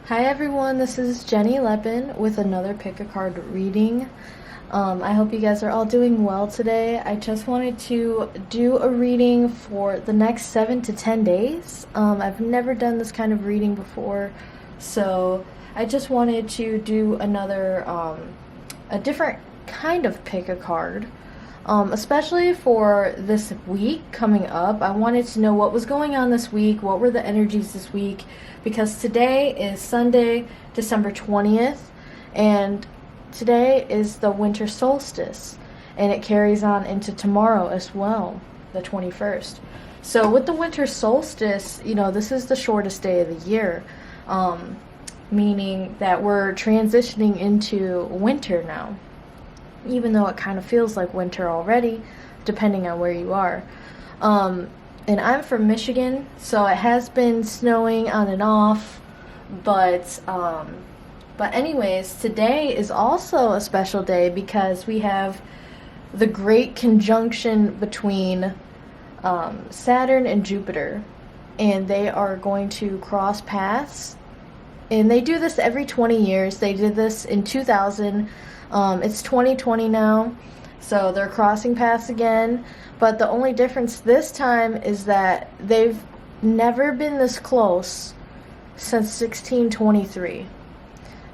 Hi everyone, this is Jenny Lepin with another Pick a Card reading. I hope you guys are all doing well today. I just wanted to do a reading for the next 7 to 10 days. I've never done this kind of reading before, so I just wanted to do another, a different kind of Pick a Card. Especially for this week coming up, I wanted to know what was going on this week, what were the energies this week, because today is Sunday, December 20th, and today is the Winter Solstice, and it carries on into tomorrow as well, the 21st. So with the Winter Solstice, this is the shortest day of the year, meaning that we're transitioning into winter now, even though it kind of feels like winter already, depending on where you are. And I'm from Michigan, so it has been snowing on and off, but anyways, today is also a special day because we have the great conjunction between Saturn and Jupiter, and they are going to cross paths, and they do this every 20 years. They did this in 2000. It's 2020 now, so they're crossing paths again, but the only difference this time is that they've never been this close since 1623.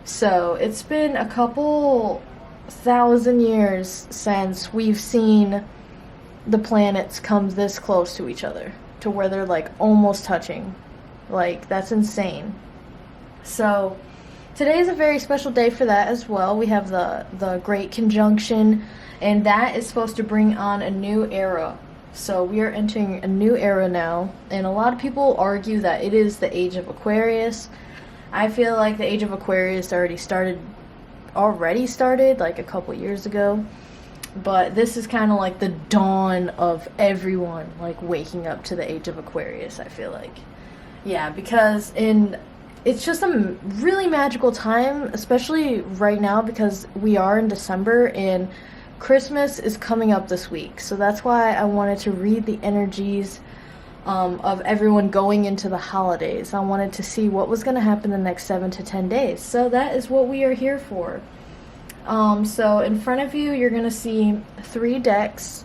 So it's been a couple thousand years since we've seen the planets come this close to each other, to where they're like almost touching. Like, that's insane. So today is a very special day for that as well. We have the Great Conjunction, and that is supposed to bring on a new era. So we are entering a new era now, and a lot of people argue that it is the age of Aquarius. I feel like the age of Aquarius already started like a couple years ago, but this is kind of like the dawn of everyone like waking up to the age of Aquarius, I feel like. Yeah, because it's just a really magical time, especially right now because we are in December and Christmas is coming up this week. So that's why I wanted to read the energies of everyone going into the holidays. I wanted to see what was going to happen the next 7 to 10 days. So that is what we are here for. So in front of you, you're going to see 3 decks.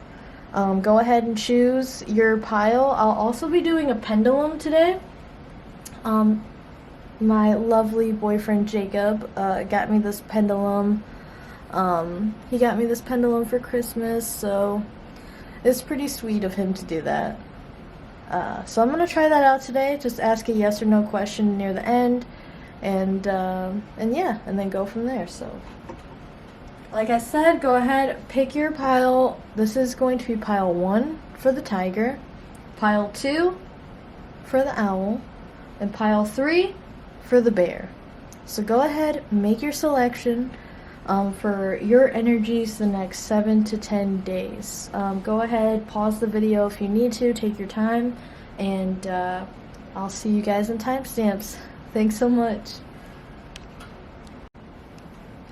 Go ahead and choose your pile. I'll also be doing a pendulum today. My lovely boyfriend Jacob got me this pendulum. He got me this pendulum for Christmas, so it's pretty sweet of him to do that. So I'm gonna try that out today. Just ask a yes or no question near the end, and yeah, and then go from there. So, like I said, go ahead, pick your pile. This is going to be pile 1 for the tiger, pile 2 for the owl, and pile 3 for the bear. So go ahead, make your selection for your energies the next 7 to 10 days. Go ahead, pause the video if you need to, take your time, and I'll see you guys in timestamps. Thanks so much.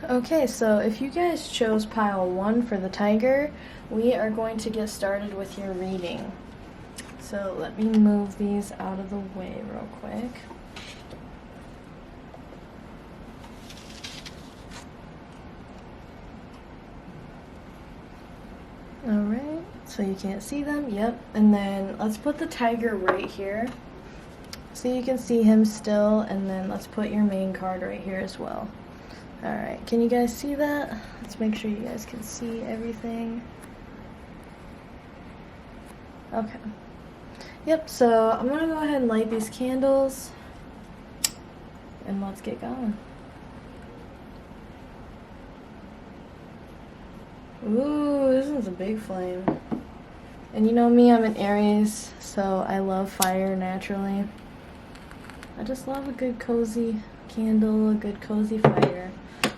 Okay, so if you guys chose pile 1 for the tiger, we are going to get started with your reading. So let me move these out of the way real quick. Alright, so you can't see them, yep. And then let's put the tiger right here so you can see him still, and then let's put your main card right here as well. Alright, can you guys see that? Let's make sure you guys can see everything. Okay. Yep, so I'm gonna go ahead and light these candles, and let's get going. Ooh, this one's a big flame. And you know me, I'm an Aries, so I love fire naturally. I just love a good cozy candle, a good cozy fire.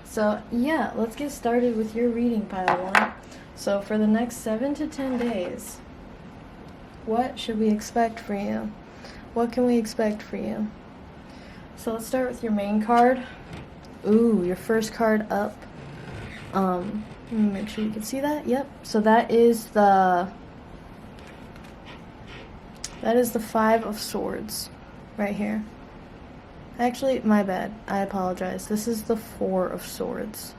So yeah, let's get started with your reading, pile 1. So for the next 7 to 10 days, what should we expect for you? What can we expect for you? So let's start with your main card. Ooh, your first card up. Let me make sure you can see that. Yep. So that is the 5 of Swords right here. Actually, my bad. I apologize. This is the Four of Swords.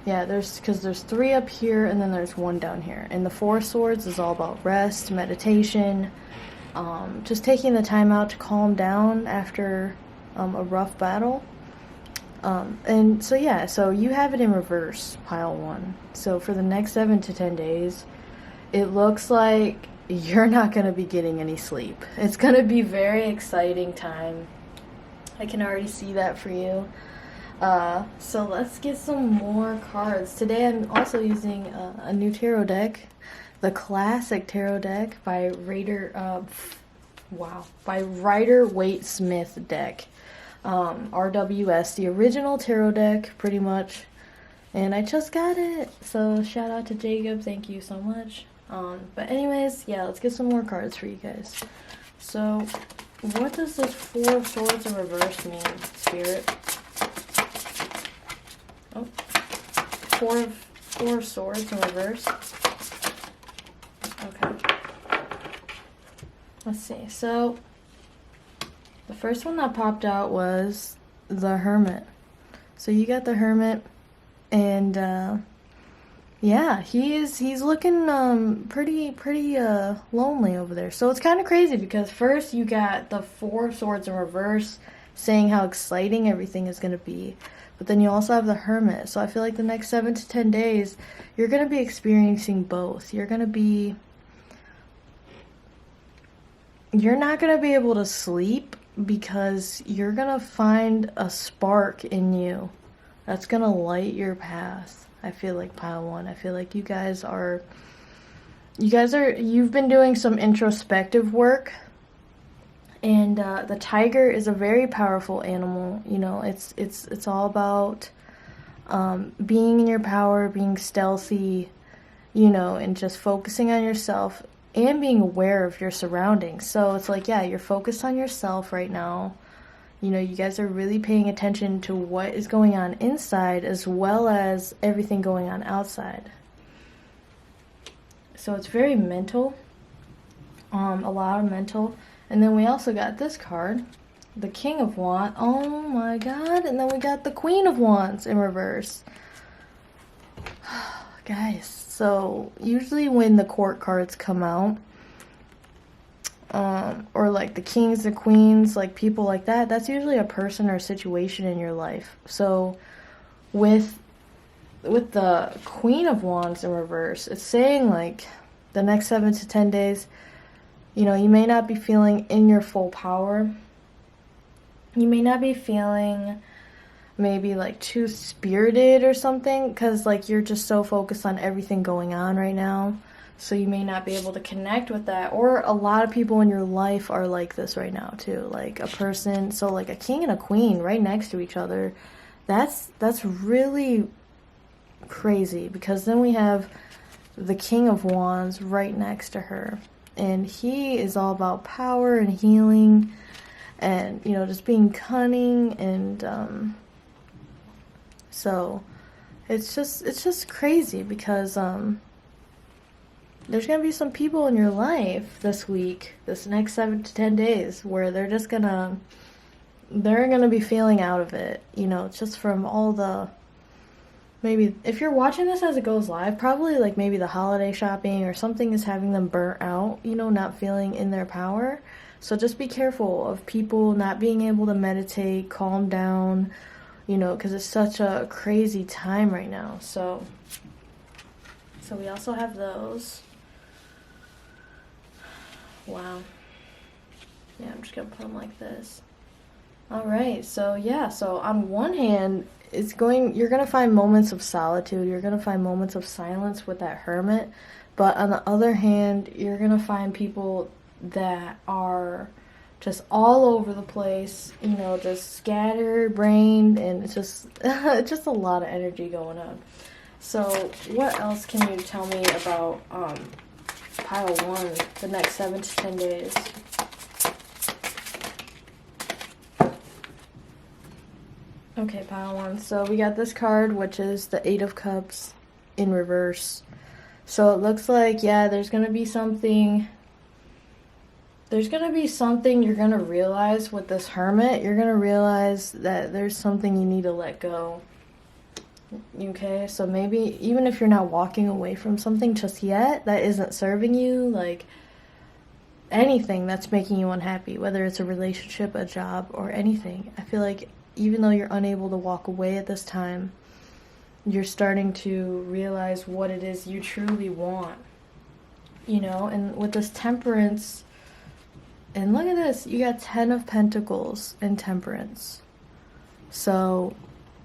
Yeah, because there's 3 up here and then there's 1 down here. And the Four of Swords is all about rest, meditation, just taking the time out to calm down after a rough battle. And so yeah, so you have it in reverse, pile 1. So for the next 7 to 10 days, it looks like you're not going to be getting any sleep. It's going to be very exciting time. I can already see that for you. So let's get some more cards. Today I'm also using a new tarot deck, the classic tarot deck by Rider-Waite Smith deck. RWS, the original tarot deck, pretty much. And I just got it. So shout out to Jacob. Thank you so much. But anyways, yeah, let's get some more cards for you guys. So what does this Four of Swords in reverse mean, Spirit? Oh, Four of Swords in reverse. Okay. Let's see. So the first one that popped out was the Hermit. So you got the Hermit, and yeah, he's looking pretty lonely over there. So it's kind of crazy because first you got the Four of Swords in reverse, saying how exciting everything is going to be. But then you also have the Hermit. So I feel like the next 7 to 10 days, you're going to be experiencing both. You're not going to be able to sleep because you're going to find a spark in you that's going to light your path. I feel like pile 1. I feel like you've been doing some introspective work. And the tiger is a very powerful animal. You know, it's all about being in your power, being stealthy, you know, and just focusing on yourself and being aware of your surroundings. So it's like, yeah, you're focused on yourself right now. You know, you guys are really paying attention to what is going on inside as well as everything going on outside. So it's very mental, a lot of mental. And then we also got this card, the King of Wands. Oh my god. And then we got the Queen of Wands in reverse. Guys, so usually when the court cards come out, or like the kings, the queens, like people like that, that's usually a person or situation in your life. So with the Queen of Wands in reverse, it's saying like the next 7 to 10 days, you know, you may not be feeling in your full power. You may not be feeling maybe like too spirited or something because like you're just so focused on everything going on right now. So you may not be able to connect with that. Or a lot of people in your life are like this right now too. Like a person, so like a king and a queen right next to each other. That's really crazy because then we have the King of Wands right next to her. And he is all about power and healing and, you know, just being cunning. And so it's just crazy because there's going to be some people in your life this week, this next 7 to 10 days, where they're going to be feeling out of it. You know, just from all the, maybe if you're watching this as it goes live, probably like maybe the holiday shopping or something is having them burnt out, you know, not feeling in their power. So just be careful of people not being able to meditate, calm down, you know, because it's such a crazy time right now. So we also have those. Wow. Yeah, I'm just going to put them like this. All right. So yeah, so on one hand, you're going to find moments of solitude. You're going to find moments of silence with that Hermit. But on the other hand, you're going to find people that are just all over the place, you know, just scatterbrained, and it's just a lot of energy going on. So what else can you tell me about pile 1 the next 7 to 10 days? Okay, pile 1. So we got this card, which is the 8 of Cups in reverse. So it looks like, yeah, there's going to be something there's going to be something you're going to realize with this Hermit. You're going to realize that there's something you need to let go. Okay, so maybe even if you're not walking away from something just yet that isn't serving you, like anything that's making you unhappy, whether it's a relationship, a job, or anything, I feel like even though you're unable to walk away at this time, you're starting to realize what it is you truly want. You know, and with this Temperance, and look at this, you got 10 of Pentacles and Temperance. So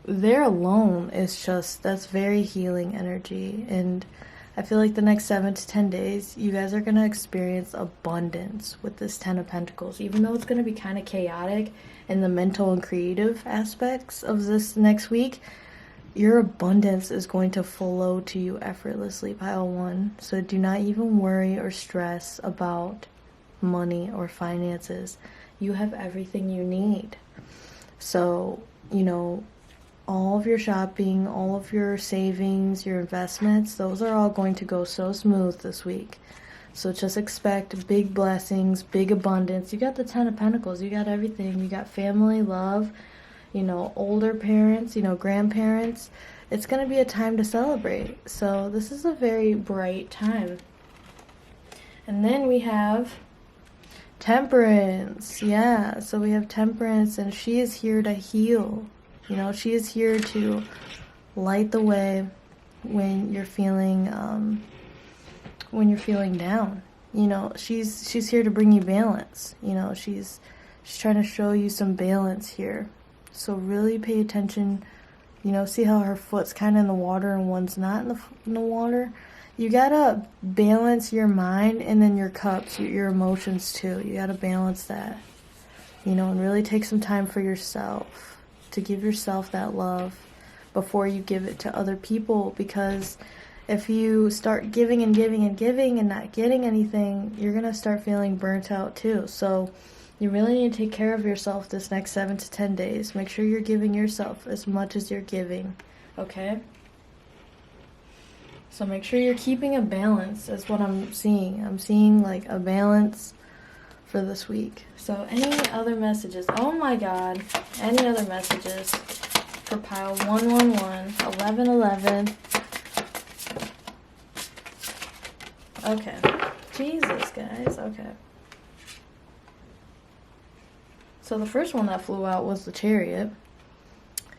there alone is just, that's very healing energy. And I feel like the next 7 to 10 days, you guys are going to experience abundance with this 10 of Pentacles, even though it's going to be kind of chaotic in the mental and creative aspects of this next week. Your abundance is going to flow to you effortlessly, pile 1. So do not even worry or stress about money or finances. You have everything you need. So, you know, all of your shopping, all of your savings, your investments, those are all going to go so smooth this week. So just expect big blessings, big abundance. You got the 10 of Pentacles. You got everything. You got family, love, you know, older parents, you know, grandparents. It's going to be a time to celebrate. So this is a very bright time. And then we have Temperance. Yeah, so we have Temperance, and she is here to heal. You know, she is here to light the way when you're feeling down. You know, she's here to bring you balance. You know, she's trying to show you some balance here. So really pay attention. You know, see how her foot's kind of in the water and one's not in the water. You gotta balance your mind and then your cups, your emotions too. You gotta balance that. You know, and really take some time for yourself, to give yourself that love before you give it to other people. Because if you start giving and giving and giving and not getting anything, you're gonna start feeling burnt out too. So you really need to take care of yourself this next 7 to 10 days. Make sure you're giving yourself as much as you're giving, okay? So make sure you're keeping a balance. That's what I'm seeing. I'm seeing like a balance for this week. So any other messages? Oh my God. Any other messages for pile 111, 1111? Okay. Jesus, guys. Okay. So the first one that flew out was the Chariot.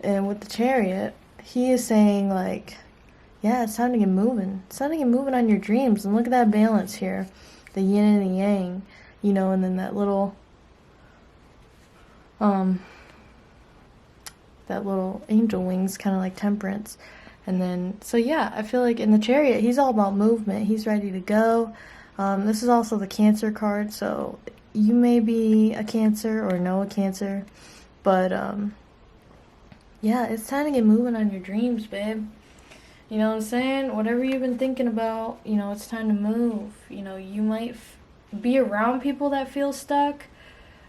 And with the Chariot, he is saying like, yeah, it's time to get moving. It's time to get moving on your dreams. And look at that balance here. The yin and the yang. You know, and then that little angel wings, kind of like Temperance. And then, so yeah, I feel like in the Chariot, he's all about movement. He's ready to go. This is also the Cancer card, so you may be a Cancer or know a Cancer. But, yeah, it's time to get moving on your dreams, babe. You know what I'm saying? Whatever you've been thinking about, you know, it's time to move. You know, you might be around people that feel stuck.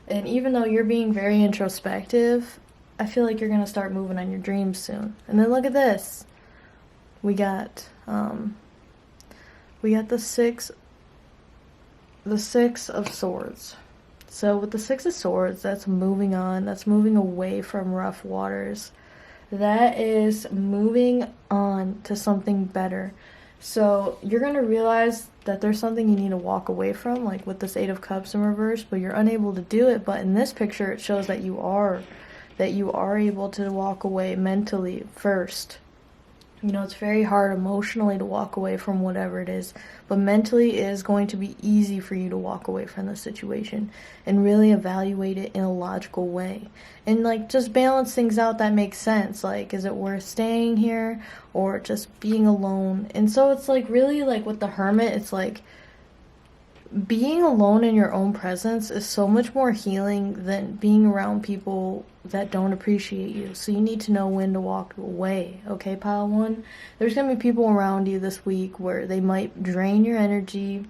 And even though you're being very introspective, I feel like you're going to start moving on your dreams soon. And then look at this. We got the six of Swords. So with the Six of Swords, that's moving on. That's moving away from rough waters. That is moving on to something better. So you're going to realize that there's something you need to walk away from, like with this Eight of Cups in reverse, but you're unable to do it. But in this picture, it shows that you are able to walk away mentally first. You know, it's very hard emotionally to walk away from whatever it is, but mentally it is going to be easy for you to walk away from the situation and really evaluate it in a logical way. And like just balance things out that makes sense. Like, is it worth staying here or just being alone? And so it's like really like with the Hermit, it's like being alone in your own presence is so much more healing than being around people that don't appreciate you. So you need to know when to walk away, okay, pile one? There's going to be people around you this week where they might drain your energy.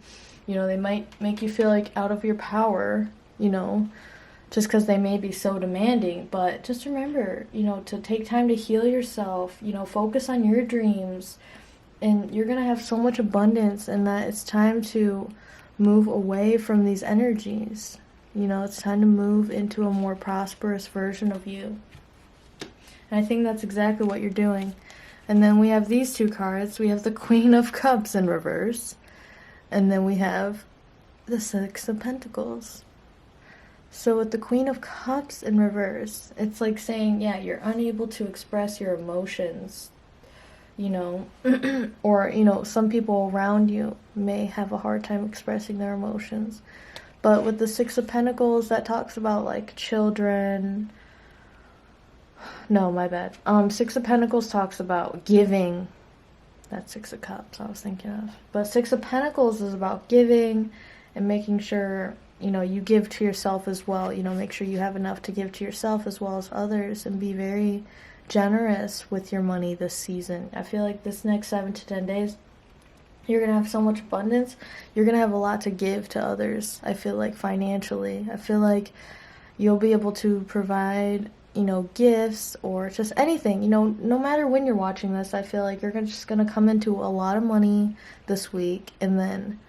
You know, they might make you feel like out of your power, you know, just because they may be so demanding. But just remember, you know, to take time to heal yourself, you know, focus on your dreams, and you're going to have so much abundance, and that it's time to move away from these energies. You know, it's time to move into a more prosperous version of you. And I think that's exactly what you're doing. And then we have these two cards. We have the Queen of Cups in reverse. And then we have the Six of Pentacles. So with the Queen of Cups in reverse, it's like saying, yeah, you're unable to express your emotions, you know, or, you know, some people around you may have a hard time expressing their emotions. But with the Six of Pentacles, that talks about, like, children. No, my bad. Six of Pentacles talks about giving. That's Six of Cups I was thinking of. But Six of Pentacles is about giving and making sure, you know, you give to yourself as well. You know, make sure you have enough to give to yourself as well as others, and be very generous with your money this season. I feel like this next 7 to 10 days, you're going to have so much abundance. You're going to have a lot to give to others, I feel like, financially. I feel like you'll be able to provide, you know, gifts or just anything. You know, no matter when you're watching this, I feel like you're just going to come into a lot of money this week, and then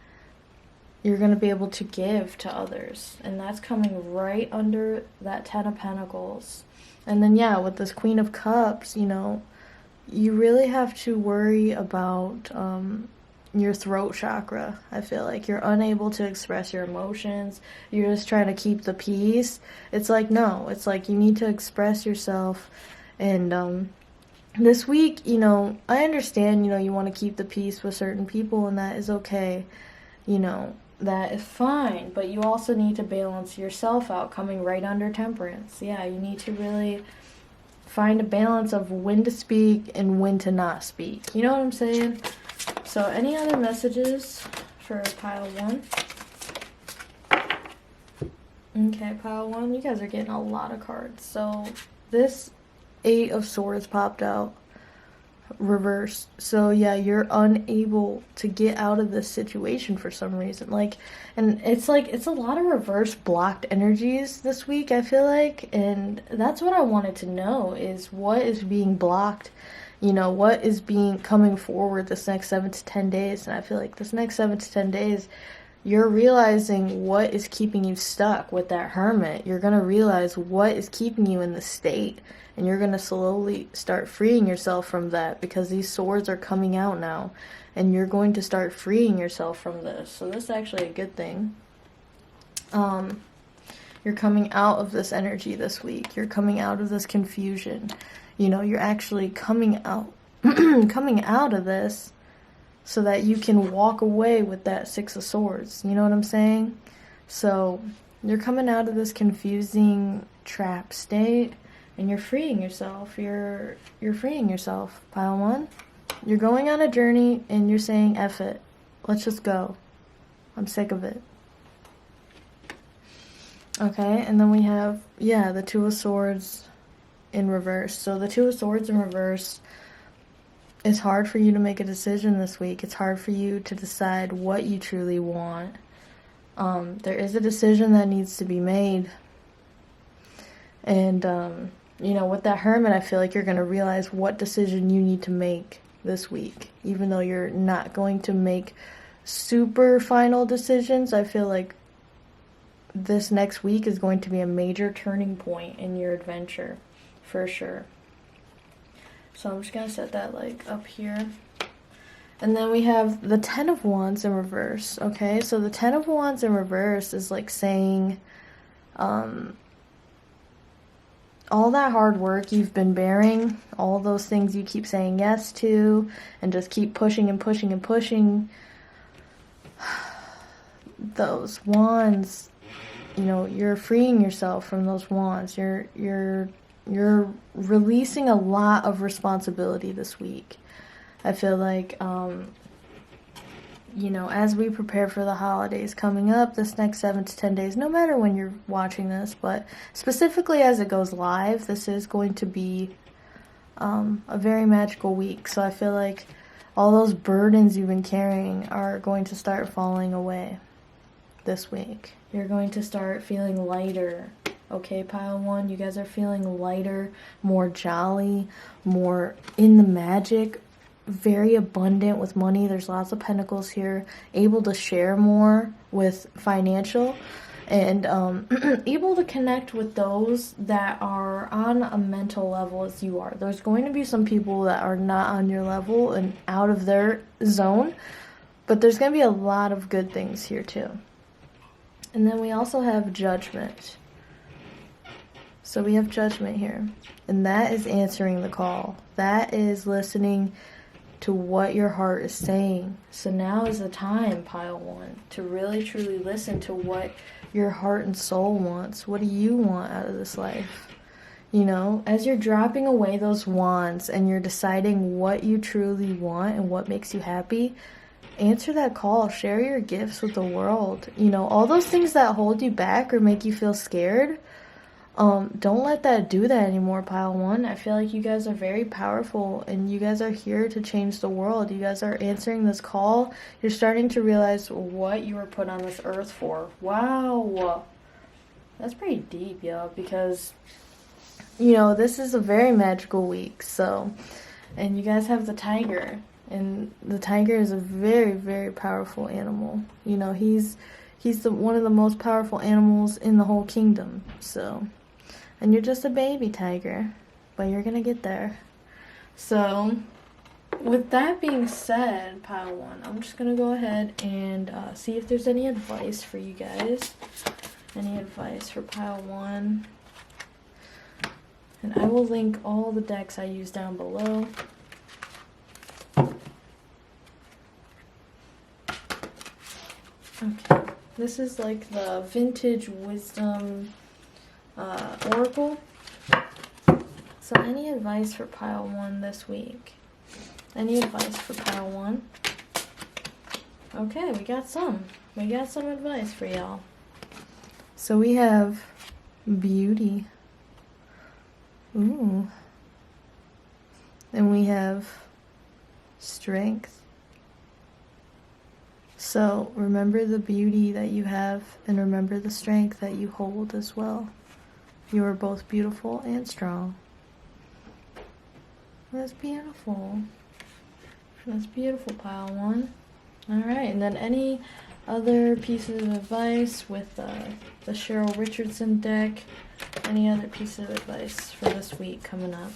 you're going to be able to give to others. And that's coming right under that Ten of Pentacles. And then, yeah, with this Queen of Cups, you know, you really have to worry about your throat chakra. I feel like you're unable to express your emotions. You're just trying to keep the peace. It's like, no, it's like you need to express yourself. And this week, you know, I understand, you know, you want to keep the peace with certain people, and that is okay. You know, that is fine. But you also need to balance yourself out, coming right under Temperance. Yeah, you need to really find a balance of when to speak and when to not speak. You know what I'm saying? So any other messages for pile 1? Okay, pile 1, you guys are getting a lot of cards. So this 8 of Swords popped out, reversed. So yeah, you're unable to get out of this situation for some reason. Like, and it's like, it's a lot of reverse blocked energies this week, I feel like. And that's what I wanted to know, is what is being blocked. You know, what is coming forward this next 7 to 10 days? And I feel like this next 7 to 10 days, you're realizing what is keeping you stuck with that Hermit. You're going to realize what is keeping you in the state. And you're going to slowly start freeing yourself from that, because these swords are coming out now. And you're going to start freeing yourself from this. So this is actually a good thing. You're coming out of this energy this week. You're coming out of this confusion. You know, you're actually coming out coming out of this so that you can walk away with that Six of Swords. You know what I'm saying? So you're coming out of this confusing trap state, and you're freeing yourself. You're freeing yourself, pile 1. You're going on a journey, and you're saying, F it. Let's just go. I'm sick of it. Okay, and then we have, yeah, the Two of Swords in reverse. So the Two of Swords in reverse, it's hard for you to make a decision this week. It's hard for you to decide what you truly want. There is a decision that needs to be made. And, you know, with that Hermit, I feel like you're going to realize what decision you need to make this week. Even though you're not going to make super final decisions, I feel like this next week is going to be a major turning point in your adventure. For sure. So I'm just going to set that, like, up here. And then we have the Ten of Wands in reverse, okay? So the Ten of Wands in reverse is, like, saying, all that hard work you've been bearing, all those things you keep saying yes to, and just keep pushing and pushing and pushing, those wands, you know, you're freeing yourself from those wands. You're releasing a lot of responsibility this week. I feel like, you know, as we prepare for the holidays coming up this next 7 to 10 days, no matter when you're watching this, but specifically as it goes live, this is going to be a very magical week. So I feel like all those burdens you've been carrying are going to start falling away this week. You're going to start feeling lighter. Okay, pile 1, you guys are feeling lighter, more jolly, more in the magic, very abundant with money. There's lots of pentacles here, able to share more with financial, and able to connect with those that are on a mental level as you are. There's going to be some people that are not on your level and out of their zone, but there's going to be a lot of good things here too. And then we also have judgment. So we have judgment here, and that is answering the call. That is listening to what your heart is saying. So now is the time, pile one, to really truly listen to what your heart and soul wants. What do you want out of this life? You know, as you're dropping away those wands and you're deciding what you truly want and what makes you happy, answer that call. Share your gifts with the world. You know, all those things that hold you back or make you feel scared, don't let that do that anymore, pile one. I feel like you guys are very powerful and you guys are here to change the world. You guys are answering this call. You're starting to realize what you were put on this earth for. Wow. That's pretty deep, yo, because, you know, this is a very magical week. So, and you guys have the tiger, and the tiger is a very, very powerful animal. You know, he's one of the most powerful animals in the whole kingdom. So, and you're just a baby tiger, but you're gonna get there. So, with that being said, pile one, I'm just gonna go ahead and see if there's any advice for you guys. Any advice for pile one? And I will link all the decks I use down below. Okay, this is like the Vintage Wisdom Oracle. So any advice for pile one this week? Any advice for pile one? Okay, we got some. We got some advice for y'all. So we have beauty. Ooh. And we have strength. So remember the beauty that you have and remember the strength that you hold as well. You are both beautiful and strong. That's beautiful. That's beautiful, pile one. Alright, and then any other pieces of advice with the Cheryl Richardson deck? Any other pieces of advice for this week coming up?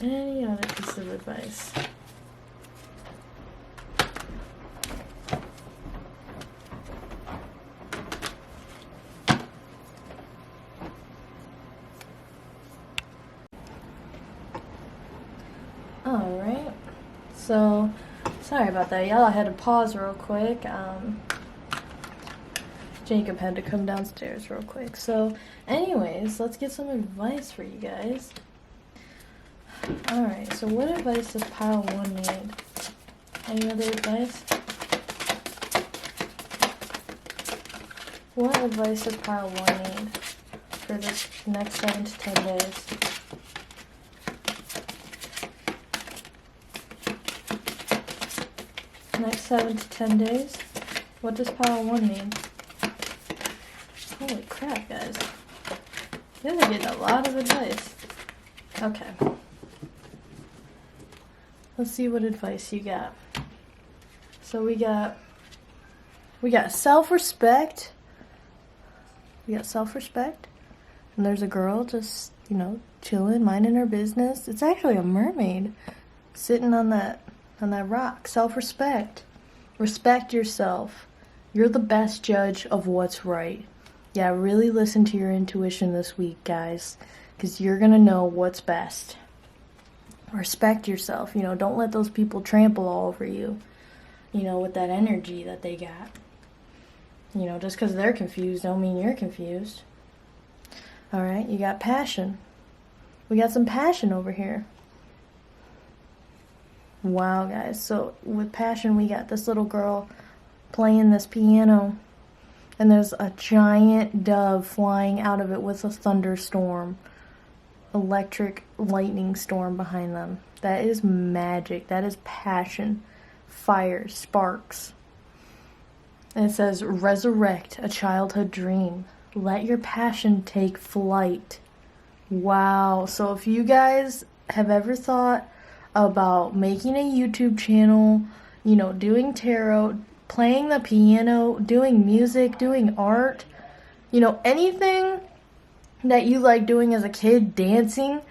Any other pieces of advice? Alright, so sorry about that, y'all. I had to pause real quick. Jacob had to come downstairs real quick. So, anyways, let's get some advice for you guys. Alright, so what advice does pile one need? Any other advice? What advice does pile one need for this next 7 to 10 days? Next 7 to 10 days? What does pile one need? Holy crap, guys. You guys are getting a lot of advice. Okay. Let's see what advice you got. So we got self-respect. We got self-respect. And there's a girl just, you know, chilling, minding her business. It's actually a mermaid sitting on that rock. Self-respect. Respect yourself. You're the best judge of what's right. Yeah, really listen to your intuition this week, guys, because you're going to know what's best. Respect yourself. You know, don't let those people trample all over you, you know, with that energy that they got. You know, just because they're confused don't mean you're confused. All right, you got passion. We got some passion over here. Wow, guys. So with passion, we got this little girl playing this piano. And there's a giant dove flying out of it with a thunderstorm. Electric lightning storm behind them. That is magic. That is passion. Fire. Sparks. And it says, resurrect a childhood dream. Let your passion take flight. Wow. So if you guys have ever thought about making a YouTube channel, you know, doing tarot, playing the piano, doing music, doing art, you know, anything that you like doing as a kid, dancing,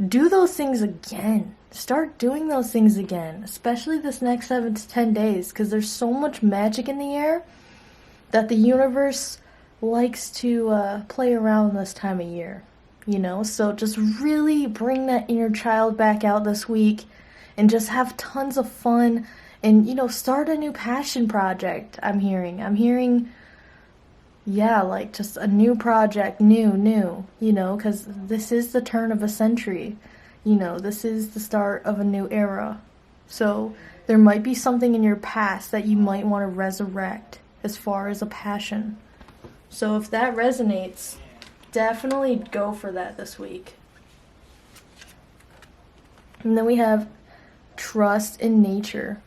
do those things again. Start doing those things again, especially this next 7 to 10 days, because there's so much magic in the air that the universe likes to play around this time of year, you know? So just really bring that inner child back out this week and just have tons of fun and, you know, start a new passion project. I'm hearing, yeah, like just a new project, new, you know, because this is the turn of a century. You know, this is the start of a new era. So there might be something in your past that you might want to resurrect as far as a passion. So if that resonates, definitely go for that this week. And then we have trust in nature.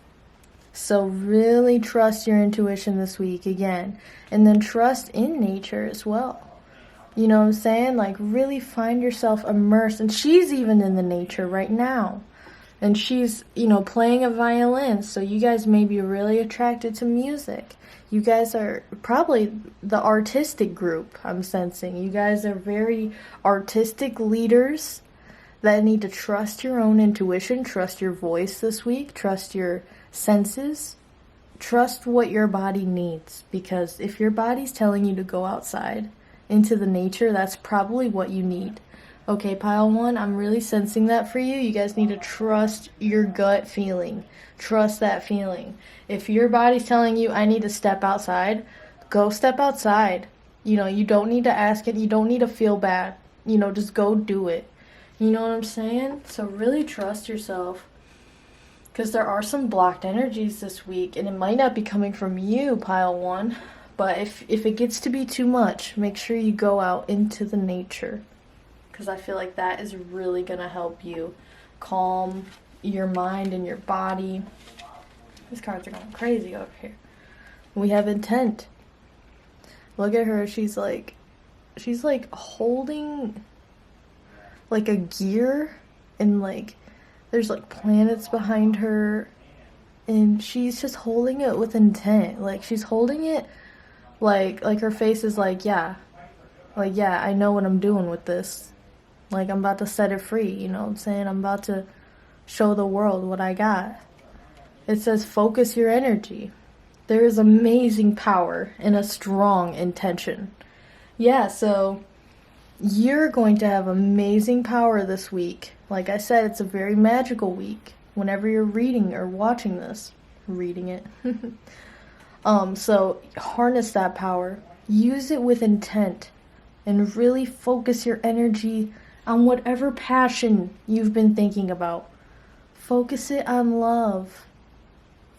So really trust your intuition this week again. And then trust in nature as well. You know what I'm saying? Like really find yourself immersed. And she's even in the nature right now. And she's, you know, playing a violin. So you guys may be really attracted to music. You guys are probably the artistic group, I'm sensing. You guys are very artistic leaders that need to trust your own intuition, trust your voice this week, trust your senses, trust what your body needs. Because if your body's telling you to go outside into the nature, that's probably what you need. Okay, pile one, I'm really sensing that for you. You guys need to trust your gut feeling. Trust that feeling. If your body's telling you, I need to step outside, go step outside. You know, you don't need to ask it. You don't need to feel bad. You know, just go do it. You know what I'm saying? So really trust yourself. Because there are some blocked energies this week, and it might not be coming from you, pile one. But if it gets to be too much, make sure you go out into the nature. Because I feel like that is really going to help you calm your mind and your body. These cards are going crazy over here. We have intent. Look at her. She's like holding like a gear, and like there's like planets behind her, and she's just holding it with intent. Like she's holding it like her face is like, yeah, I know what I'm doing with this. Like I'm about to set it free, you know what I'm saying? I'm about to show the world what I got. It says focus your energy. There is amazing power in a strong intention. Yeah, so you're going to have amazing power this week. Like I said, it's a very magical week. Whenever you're reading or watching this, reading it. So harness that power. Use it with intent. And really focus your energy on whatever passion you've been thinking about. Focus it on love.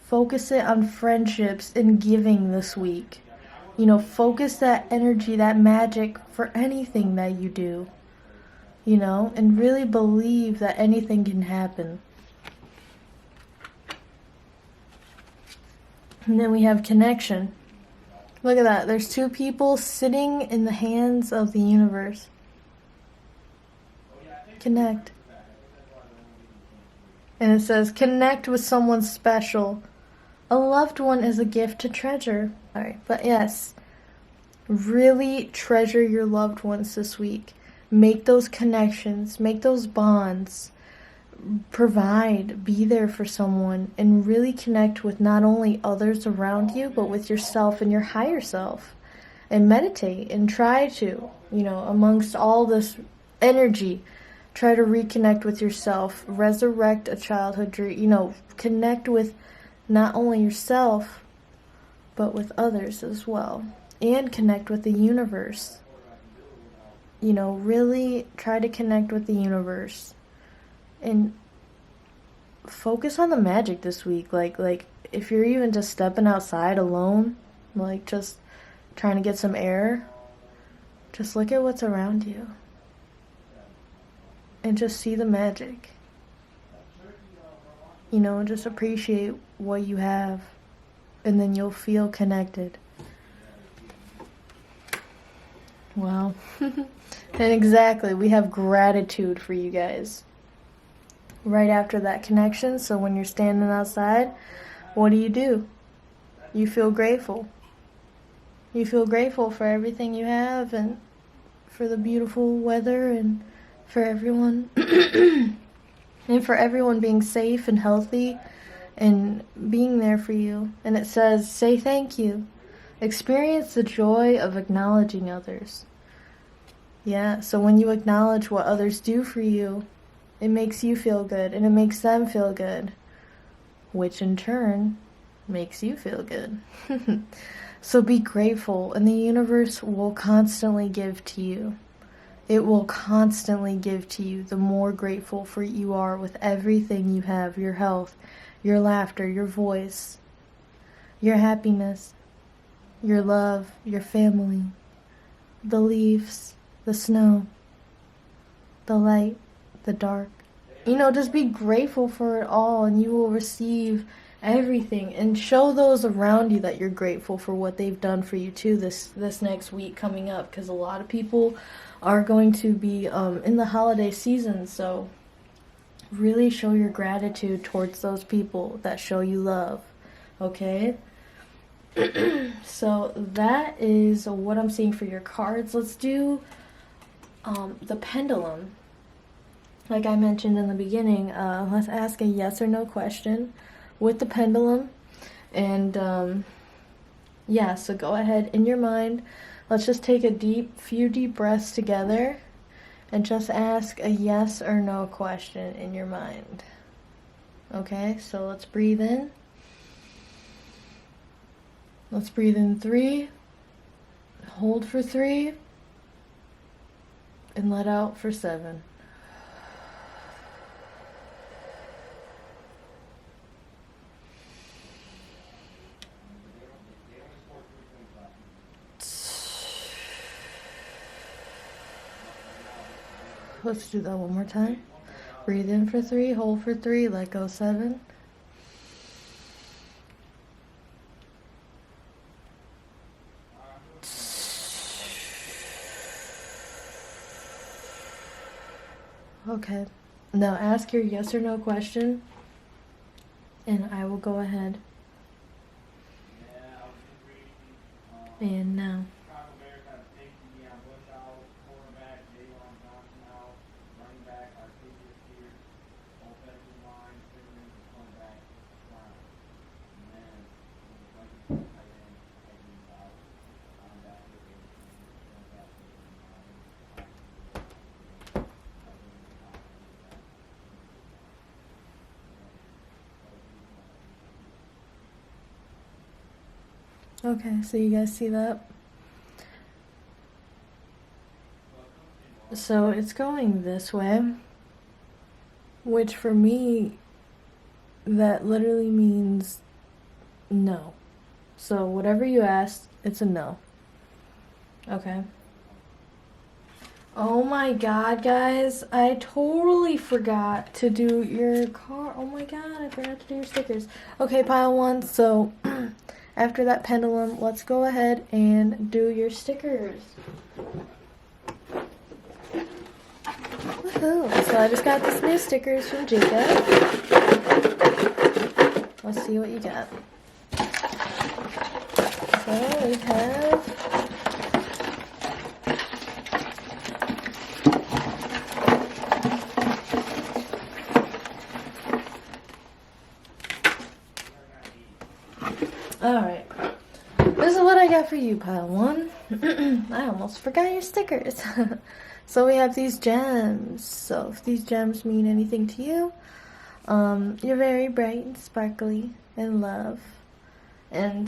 Focus it on friendships and giving this week. You know, focus that energy, that magic for anything that you do. You know, and really believe that anything can happen. And then we have connection. Look at that. There's two people sitting in the hands of the universe. Connect. And it says, connect with someone special. A loved one is a gift to treasure. Alright, but yes, really treasure your loved ones this week. Make those connections, make those bonds. Provide, be there for someone, and really connect with not only others around you, but with yourself and your higher self. And meditate and try to, you know, amongst all this energy, try to reconnect with yourself, resurrect a childhood dream, you know, connect with not only yourself, but with others as well. And connect with the universe. You know, really try to connect with the universe. And focus on the magic this week. Like if you're even just stepping outside alone, like just trying to get some air, just look at what's around you. And just see the magic. You know, just appreciate what you have. And then you'll feel connected. Wow. And exactly, we have gratitude for you guys. Right after that connection, so when you're standing outside, what do? You feel grateful. You feel grateful for everything you have and for the beautiful weather and for everyone and for everyone being safe and healthy and being there for you. And it says, say thank you. Experience the joy of acknowledging others. Yeah, so when you acknowledge what others do for you, it makes you feel good and it makes them feel good, which in turn makes you feel good. So be grateful, and the universe will constantly give to you. It will constantly give to you the more grateful for you are with everything you have, your health, your laughter, your voice, your happiness, your love, your family, the leaves, the snow, the light, the dark. You know, just be grateful for it all, and you will receive everything. And show those around you that you're grateful for what they've done for you too this next week coming up, because a lot of people are going to be in the holiday season. So really show your gratitude towards those people that show you love. Okay? So that is what I'm seeing for your cards. Let's do the pendulum. Like I mentioned in the beginning, let's ask a yes or no question with the pendulum. And yeah, so go ahead in your mind. Let's just take a few deep breaths together and just ask a yes or no question in your mind. Okay, so let's breathe in. Let's breathe in 3, hold for 3, and let out for 7. Let's do that one more time. Breathe in for 3, hold for 3, let go 7. Okay, now ask your yes or no question, and I will go ahead. And now. Okay, so you guys see that? So it's going this way, which for me, that literally means no. So whatever you asked, it's a no. Okay. Oh my god, guys, I totally forgot to do your car. Oh my god, I forgot to do your stickers. Okay, pile 1, so after that pendulum, let's go ahead and do your stickers. Woohoo! So I just got these new stickers from Jacob. Let's see what you got. So we have alright. This is what I got for you, pile 1. I almost forgot your stickers. So we have these gems. So if these gems mean anything to you, you're very bright and sparkly and love and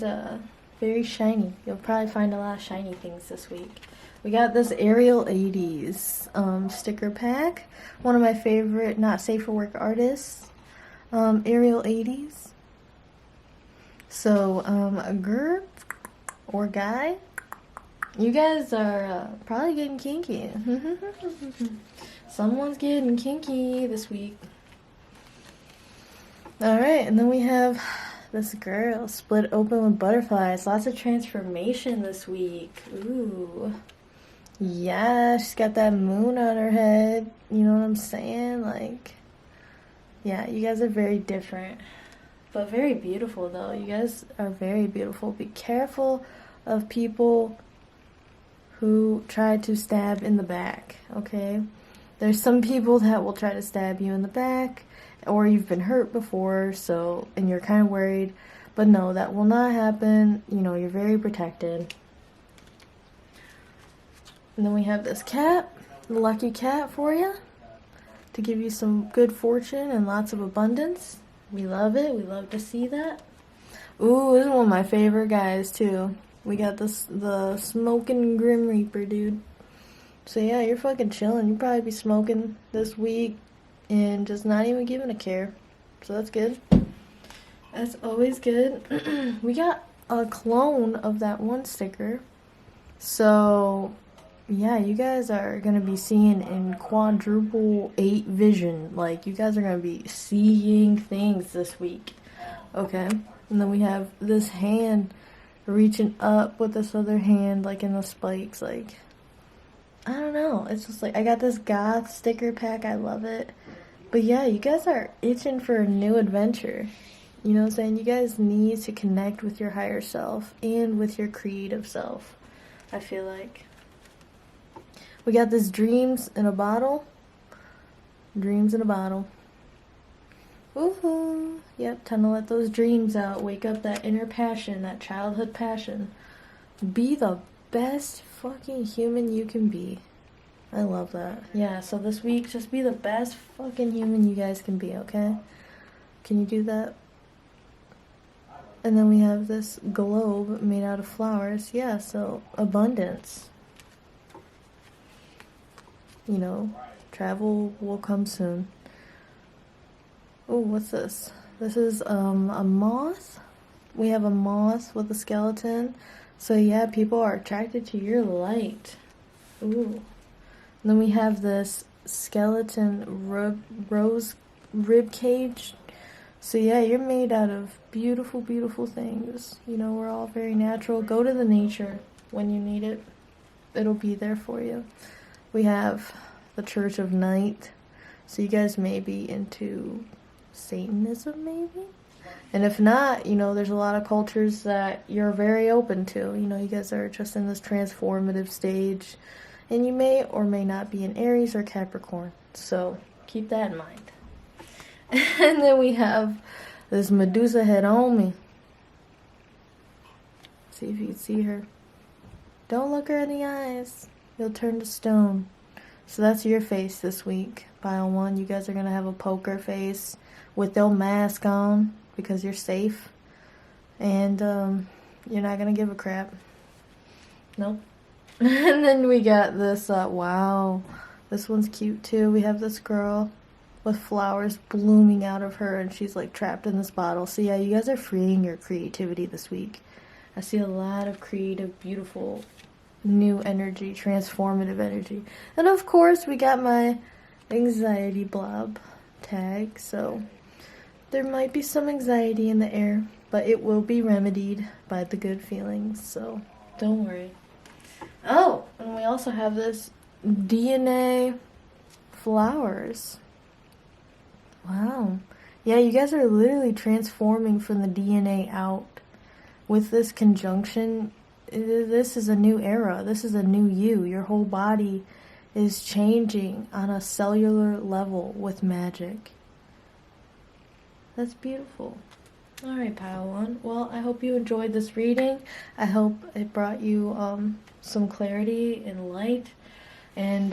very shiny. You'll probably find a lot of shiny things this week. We got this Ariel 80s sticker pack. One of my favorite not safe for work artists, Ariel 80s. So a girl or guy, you guys are probably getting kinky. Someone's getting kinky this week. Alright, and then we have this girl, split open with butterflies. Lots of transformation this week. Ooh. Yeah, she's got that moon on her head. You know what I'm saying? Like, yeah, you guys are very different. But very beautiful, though. You guys are very beautiful. Be careful of people who try to stab in the back, okay? There's some people that will try to stab you in the back, or you've been hurt before, so, and you're kind of worried. But no, that will not happen. You know, you're very protected. And then we have this cat, the lucky cat for you, to give you some good fortune and lots of abundance. We love it. We love to see that. Ooh, this is one of my favorite guys, too. We got the smoking Grim Reaper, dude. So yeah, you're fucking chilling. You'll probably be smoking this week and just not even giving a care. So that's good. That's always good. We got a clone of that one sticker. So yeah, you guys are going to be seeing in quadruple 8 vision. Like, you guys are going to be seeing things this week. Okay? And then we have this hand reaching up with this other hand, like in the spikes. Like, I don't know. It's just like, I got this goth sticker pack. I love it. But yeah, you guys are itching for a new adventure. You know what I'm saying? You guys need to connect with your higher self and with your creative self, I feel like. We got this dreams in a bottle. Dreams in a bottle. Woohoo! Yep, time to let those dreams out. Wake up that inner passion, that childhood passion. Be the best fucking human you can be. I love that. Yeah, so this week, just be the best fucking human you guys can be, okay? Can you do that? And then we have this globe made out of flowers. Yeah, so abundance. You know, travel will come soon. Oh, what's this? This is a moth. We have a moth with a skeleton. So yeah, people are attracted to your light. Ooh. And then we have this skeleton rose rib cage. So yeah, you're made out of beautiful, beautiful things. You know, we're all very natural. Go to the nature when you need it. It'll be there for you. We have the Church of Night. So you guys may be into Satanism, maybe? And if not, you know, there's a lot of cultures that you're very open to. You know, you guys are just in this transformative stage. And you may or may not be an Aries or Capricorn. So keep that in mind. And then we have this Medusa head on me. See if you can see her. Don't look her in the eyes. You'll turn to stone. So that's your face this week. Pile 1, you guys are going to have a poker face with no mask on because you're safe. And you're not going to give a crap. Nope. And then we got this, wow. This one's cute too. We have this girl with flowers blooming out of her and she's like trapped in this bottle. So yeah, you guys are freeing your creativity this week. I see a lot of creative, beautiful, new energy, transformative energy. And of course, we got my anxiety blob tag. So there might be some anxiety in the air, but it will be remedied by the good feelings. So don't worry. Oh, and we also have this DNA flowers. Wow. Yeah, you guys are literally transforming from the DNA out. With this conjunction, this is a new era. This is a new you. Your whole body is changing on a cellular level with magic. That's beautiful. Alright, Pile 1. Well, I hope you enjoyed this reading. I hope it brought you some clarity and light. And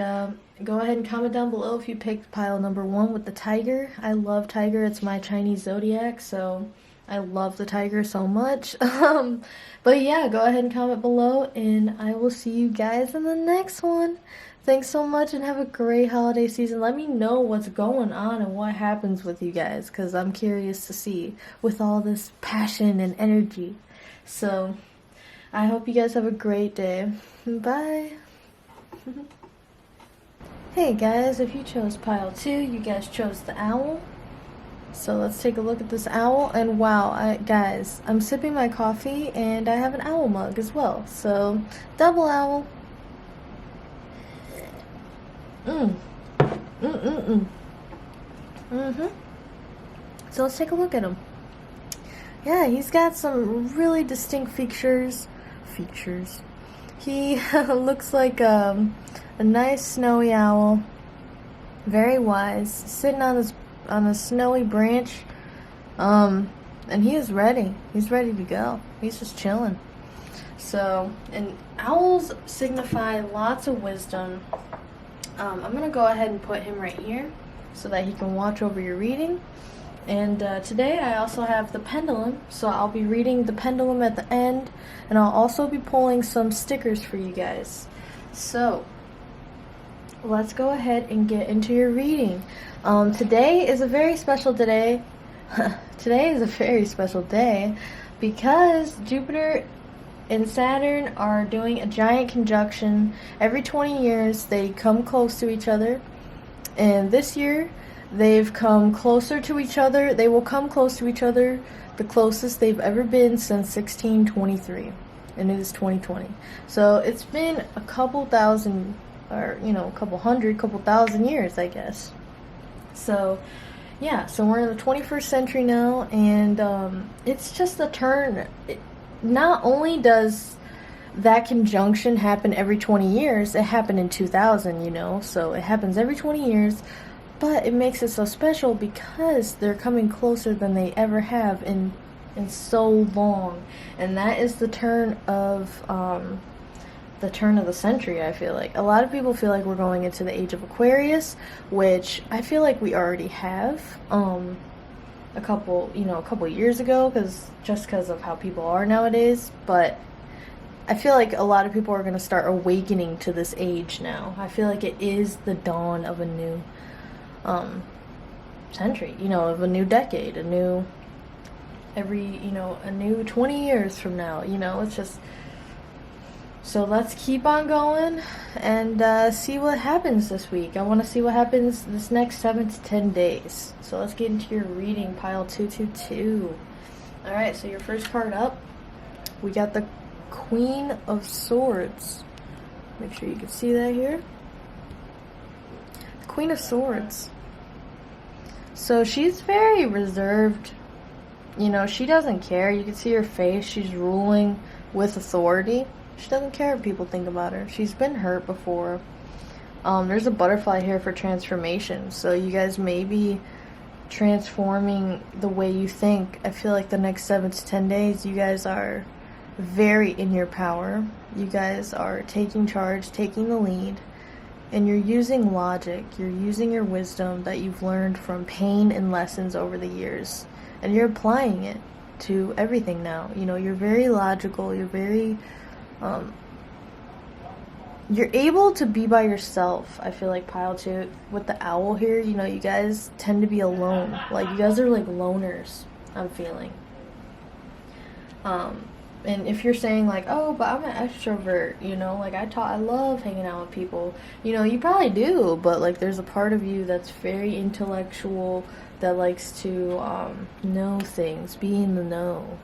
go ahead and comment down below if you picked pile number 1 with the tiger. I love tiger. It's my Chinese zodiac, so I love the tiger so much. But yeah, go ahead and comment below, and I will see you guys in the next one. Thanks so much, and have a great holiday season. Let me know what's going on and what happens with you guys, because I'm curious to see with all this passion and energy. So, I hope you guys have a great day. Bye. Hey guys, if you chose pile 2, you guys chose the owl. So let's take a look at this owl, and wow, guys, I'm sipping my coffee and I have an owl mug as well. So, double owl. So let's take a look at him. yeah, he's got some really distinct features. He looks like a nice snowy owl, very wise, sitting on a snowy branch, and he is ready. He's ready to go. He's just chilling. So, and owls signify lots of wisdom. I'm gonna go ahead and put him right here so that he can watch over your reading. And today I also have the pendulum, so I'll be reading the pendulum at the end, and I'll also be pulling some stickers for you guys. So, let's go ahead and get into your reading. Today is a very special day. Today is a very special day because Jupiter and Saturn are doing a giant conjunction. Every 20 years they come close to each other, and this year they've come closer to each other. They will come close to each other, the closest they've ever been since 1623, and it is 2020. So it's been a couple thousand, or a couple hundred, couple thousand years, I guess. So yeah, so we're in the 21st century now, and it's just a turn. Not only does that conjunction happen every 20 years, it happened in 2000, so it happens every 20 years, but it makes it so special because they're coming closer than they ever have in so long. And that is the turn of the century. I feel like a lot of people feel like we're going into the age of Aquarius, which I feel like we already have a couple years ago, because of how people are nowadays. But I feel like a lot of people are going to start awakening to this age now. I feel like it is the dawn of a new century, of a new decade, a new 20 years from now, it's just, so let's keep on going and see what happens this week. I want to see what happens this next 7 to 10 days. So let's get into your reading, pile 222. Alright, so your first card up, we got the Queen of Swords. Make sure you can see that here. The Queen of Swords. So she's very reserved. She doesn't care. You can see her face. She's ruling with authority. She doesn't care what people think about her. She's been hurt before. There's a butterfly here for transformation. So you guys may be transforming the way you think. I feel like the next 7 to 10 days, you guys are very in your power. You guys are taking charge, taking the lead. And you're using logic. You're using your wisdom that you've learned from pain and lessons over the years. And you're applying it to everything now. You're very logical. You're very... you're able to be by yourself. I feel like pile 2 with the owl here, you guys tend to be alone. Like, you guys are like loners, I'm feeling. And if you're saying like, oh, but I'm an extrovert, like I love hanging out with people, you probably do, but like there's a part of you that's very intellectual, that likes to know things, be in the know.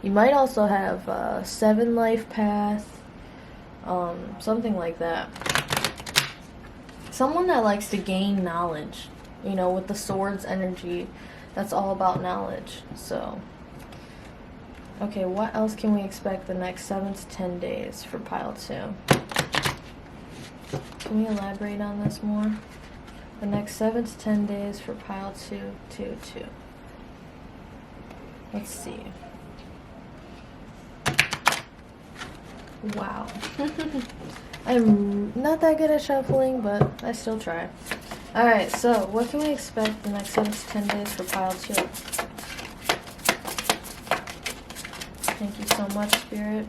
You might also have 7 life path, something like that. Someone that likes to gain knowledge, with the swords energy, that's all about knowledge. So, okay, what else can we expect the next 7 to 10 days for pile 2? Can we elaborate on this more? The next 7 to 10 days for pile 222. Let's see. Wow. I'm not that good at shuffling, but I still try. Alright, so what can we expect the next 7 to 10 days for pile 2? Thank you so much, Spirit.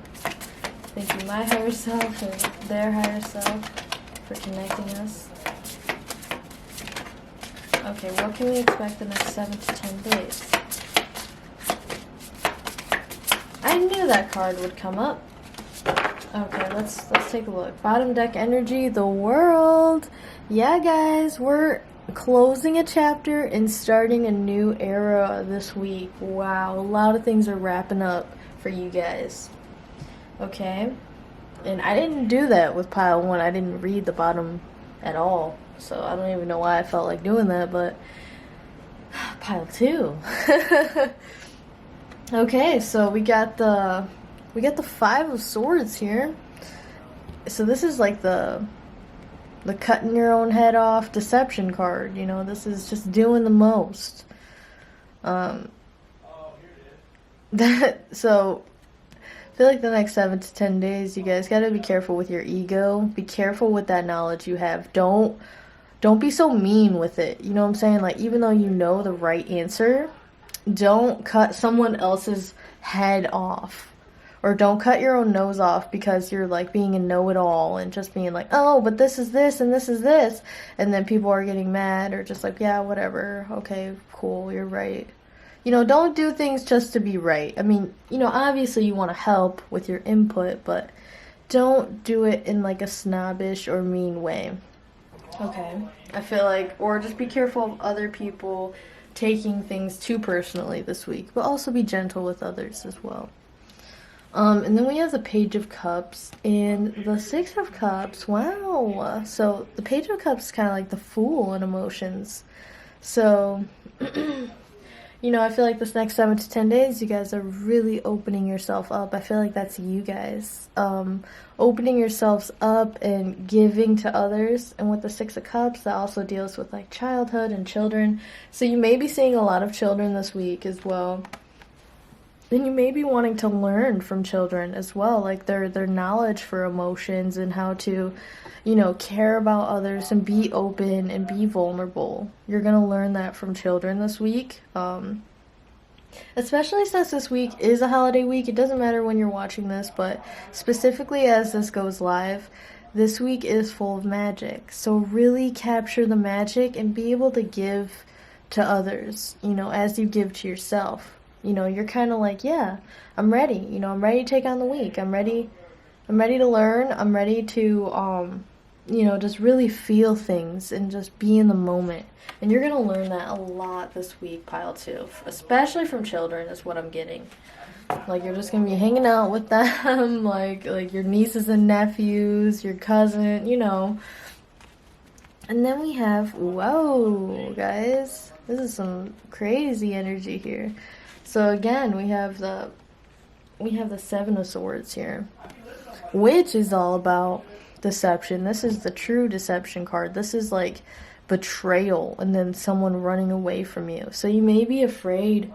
Thank you, my higher self and their higher self, for connecting us. Okay, what can we expect the next 7 to 10 days? I knew that card would come up. Okay, let's take a look. Bottom deck energy, the World. Yeah, guys, we're closing a chapter and starting a new era this week. Wow, a lot of things are wrapping up for you guys. Okay, and I didn't do that with pile 1. I didn't read the bottom at all, so I don't even know why I felt like doing that, but pile 2. Okay, so we got the Five of Swords here. So this is like the cutting your own head off deception card. This is just doing the most. Um, so I feel like the next 7 to 10 days, you guys gotta be careful with your ego. Be careful with that knowledge you have. Don't be so mean with it. You know what I'm saying? Like, even though you know the right answer, don't cut someone else's head off. Or don't cut your own nose off because you're like being a know-it-all and just being like, oh, but this is this and this is this. And then people are getting mad or just like, yeah, whatever. Okay, cool, you're right. Don't do things just to be right. I mean, obviously you want to help with your input, but don't do it in like a snobbish or mean way. Okay. I feel like, or just be careful of other people taking things too personally this week, but also be gentle with others as well. And then we have the Page of Cups and the Six of Cups. Wow. So the Page of Cups is kind of like the Fool in emotions. So, I feel like this next 7 to 10 days, you guys are really opening yourself up. I feel like that's you guys. Opening yourselves up and giving to others. And with the Six of Cups, that also deals with like childhood and children. So you may be seeing a lot of children this week as well. Then you may be wanting to learn from children as well, like their knowledge for emotions and how to, care about others and be open and be vulnerable. You're going to learn that from children this week. Especially since this week is a holiday week. It doesn't matter when you're watching this, but specifically as this goes live, this week is full of magic. So really capture the magic and be able to give to others, as you give to yourself. You're kind of like, yeah, I'm ready. I'm ready to take on the week. I'm ready to learn. I'm ready to, just really feel things and just be in the moment. And you're going to learn that a lot this week, pile two. Especially from children is what I'm getting. Like, you're just going to be hanging out with them, like your nieces and nephews, your cousin, And then we have, whoa, guys, this is some crazy energy here. So again, we have the Seven of Swords here, which is all about deception. This is the true deception card. This is like betrayal and then someone running away from you. So you may be afraid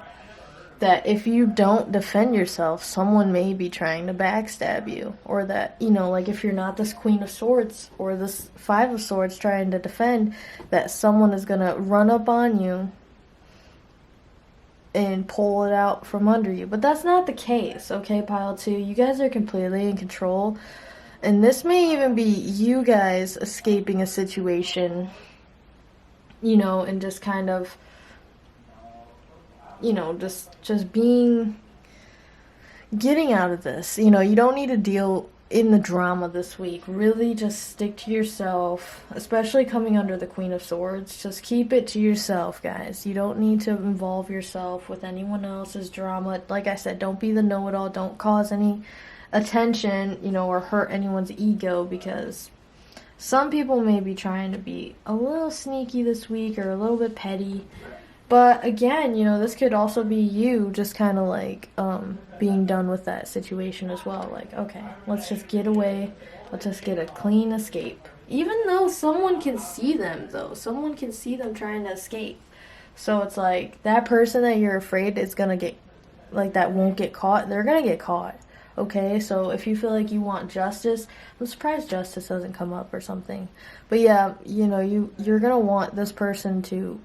that if you don't defend yourself, someone may be trying to backstab you. Or that, like if you're not this Queen of Swords or this Five of Swords trying to defend, that someone is going to run up on you and pull it out from under you. But that's not the case, okay, pile two? You guys are completely in control. And this may even be you guys escaping a situation, and just kind of, just getting out of this. You don't need to deal in the drama this week. Really just stick to yourself, especially coming under the Queen of Swords. Just keep it to yourself, guys. You don't need to involve yourself with anyone else's drama. Like I said, don't be the know-it-all. Don't cause any attention, or hurt anyone's ego, because some people may be trying to be a little sneaky this week or a little bit petty. But again, this could also be you just kind of like being done with that situation as well. Like, okay, let's just get away. Let's just get a clean escape. Even though someone can see them, though. Someone can see them trying to escape. So it's like that person that you're afraid is going to get, like, that won't get caught. They're going to get caught. Okay, so if you feel like you want justice, I'm surprised justice doesn't come up or something. But yeah, you're going to want this person to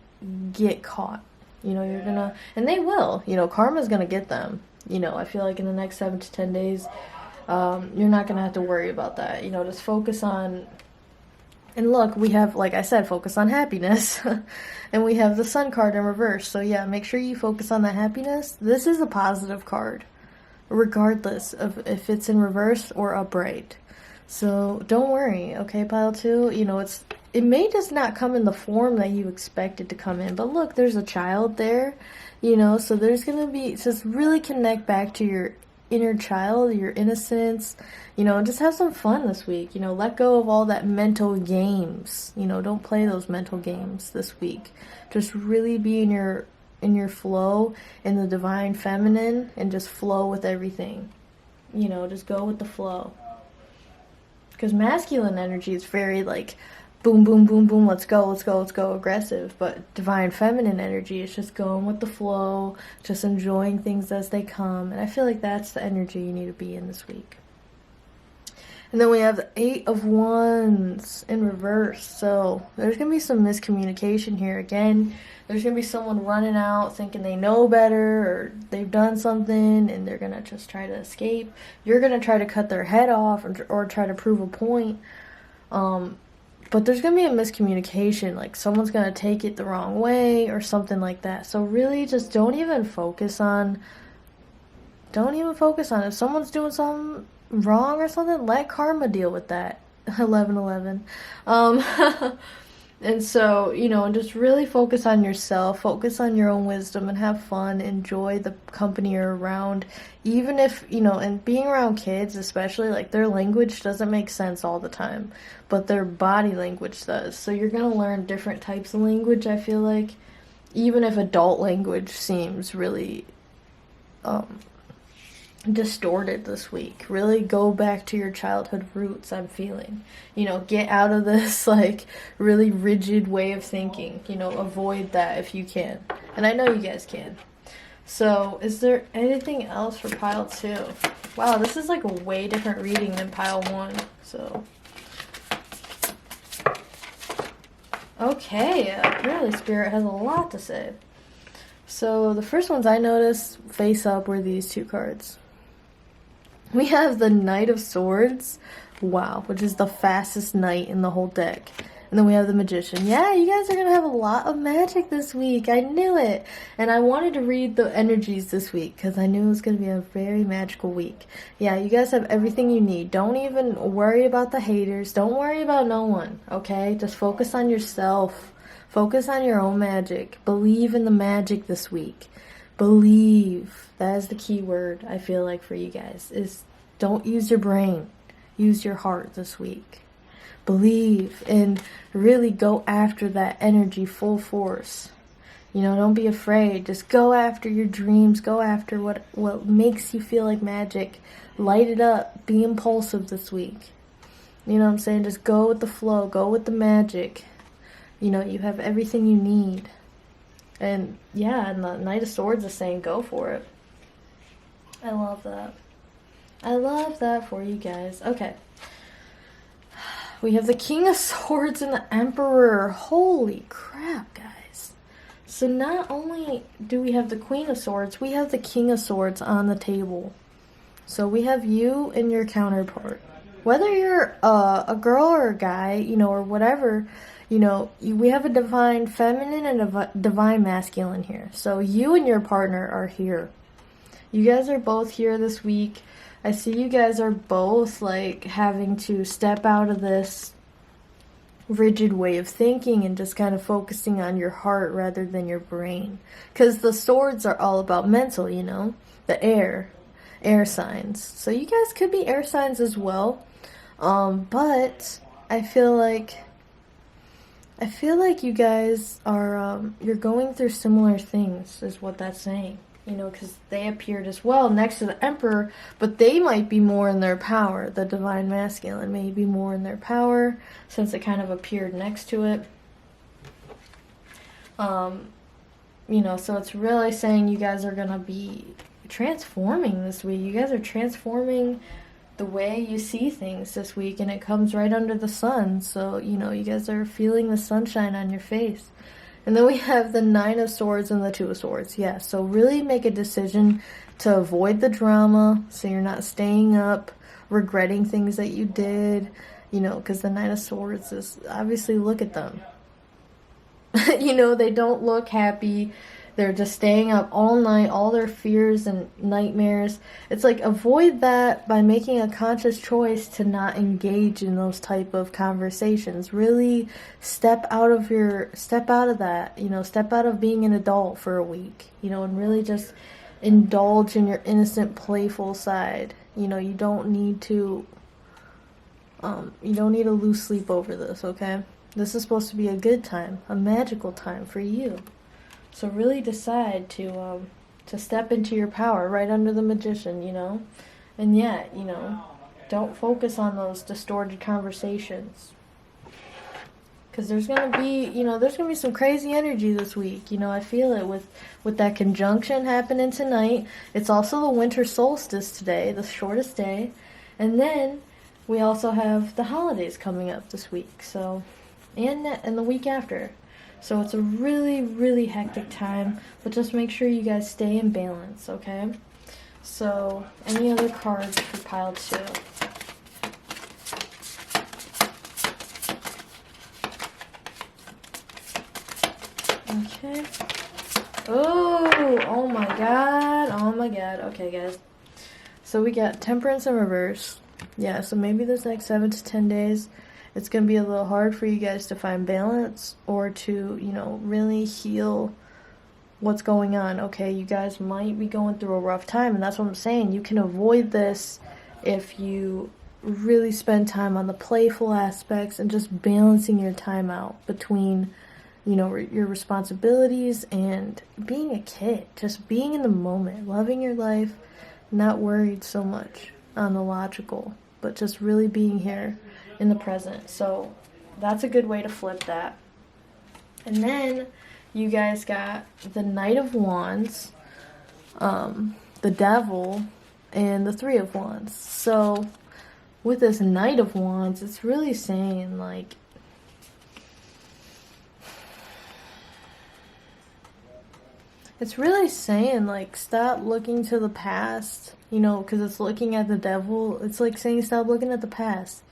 get caught. You're gonna, and they will, karma's gonna get them. I feel like in the next 7 to 10 days, you're not gonna have to worry about that. Just focus on, and look, we have, like I said, focus on happiness. And we have the Sun card in reverse. So yeah, make sure you focus on that happiness. This is a positive card, regardless of if it's in reverse or upright. So don't worry, okay, pile two? It may just not come in the form that you expect it to come in. But look, there's a child there, so there's going to be, just really connect back to your inner child, your innocence, and just have some fun this week. Let go of all that mental games. Don't play those mental games this week. Just really be in your in your flow in the divine feminine and just flow with everything. You know, just go with the flow. Because masculine energy is very like boom, boom, boom, boom, let's go, let's go, let's go, aggressive. But divine feminine energy is just going with the flow, just enjoying things as they come. And I feel like that's the energy you need to be in this week. And then we have the 8 of Wands in reverse. So there's going to be some miscommunication here. Again, there's going to be someone running out thinking they know better or they've done something and they're going to just try to escape. You're going to try to cut their head off or try to prove a point. But there's going to be a miscommunication. Like someone's going to take it the wrong way or something like that. So really just don't even focus on if someone's doing something wrong or something, let karma deal with that. 11:11. And so, you know, just really focus on yourself, focus on your own wisdom, and have fun, enjoy the company you're around. Even if, you know, and being around kids especially, like their language doesn't make sense all the time, but their body language does. So you're going to learn different types of language, I feel like, even if adult language seems really distorted this week. Really go back to your childhood roots, I'm feeling. You know, get out of this like really rigid way of thinking. You know, avoid that if you can. And I know you guys can. So, is there anything else for pile 2? Wow, this is like a way different reading than pile 1. So, okay, apparently Spirit has a lot to say. So, the first ones I noticed face up were these 2 cards. We have the Knight of Swords, wow, which is the fastest knight in the whole deck. And then we have the Magician. Yeah, you guys are going to have a lot of magic this week. I knew it. And I wanted to read the energies this week because I knew it was going to be a very magical week. Yeah, you guys have everything you need. Don't even worry about the haters. Don't worry about no one, okay? Just focus on yourself. Focus on your own magic. Believe in the magic this week. Believe. That is the key word, I feel like, for you guys, is don't use your brain. Use your heart this week. Believe and really go after that energy full force. You know, don't be afraid. Just go after your dreams. Go after what makes you feel like magic. Light it up. Be impulsive this week. You know what I'm saying? Just go with the flow. Go with the magic. You know, you have everything you need. And yeah, and the Knight of Swords is saying go for it. I love that. I love that for you guys. Okay. We have the King of Swords and the Emperor. Holy crap, guys. So not only do we have the Queen of Swords, we have the King of Swords on the table. So we have you and your counterpart. Whether you're a girl or a guy, you know, or whatever, you know, we have a divine feminine and a divine masculine here. So you and your partner are here. You guys are both here this week. I see you guys are both like having to step out of this rigid way of thinking and just kind of focusing on your heart rather than your brain. Because the swords are all about mental, you know, the air signs. So you guys could be air signs as well. But I feel like you guys are, you're going through similar things is what that's saying. You know, because they appeared as well next to the Emperor, but they might be more in their power. The Divine Masculine may be more in their power since it kind of appeared next to it. You know, so it's really saying you guys are going to be transforming this week. You guys are transforming the way you see things this week, and it comes right under the sun. So, you know, you guys are feeling the sunshine on your face. And then we have the Nine of Swords and the Two of Swords. Yeah, so really make a decision to avoid the drama so you're not staying up, regretting things that you did, you know, because the Nine of Swords is, obviously, look at them. You know, they don't look happy. They're just staying up all night, all their fears and nightmares. It's like avoid that by making a conscious choice to not engage in those type of conversations. Really step out of that, you know, step out of being an adult for a week, you know, and really just indulge in your innocent, playful side. You know, you don't need to lose sleep over this, okay? This is supposed to be a good time, a magical time for you. So really decide to step into your power right under the magician, you know? And yet, you know, don't focus on those distorted conversations. Because there's going to be, you know, there's going to be some crazy energy this week. You know, I feel it with that conjunction happening tonight. It's also the winter solstice today, the shortest day. And then we also have the holidays coming up this week. So, and the week after. So it's a really, really hectic time. But just make sure you guys stay in balance, okay? So, any other cards for pile 2? Okay. Oh my god. Oh my god. Okay, guys. So we got Temperance in reverse. Yeah, so maybe this next 7 to 10 days, it's going to be a little hard for you guys to find balance or to, you know, really heal what's going on. Okay, you guys might be going through a rough time, and that's what I'm saying. You can avoid this if you really spend time on the playful aspects and just balancing your time out between, you know, your responsibilities and being a kid. Just being in the moment, loving your life, not worried so much on the logical, but just really being here in the present. So that's a good way to flip that. And then you guys got the Knight of Wands, the Devil, and the Three of Wands. So with this Knight of Wands, it's really saying, like, stop looking to the past, you know, because it's looking at the devil. It's like saying stop looking at the past.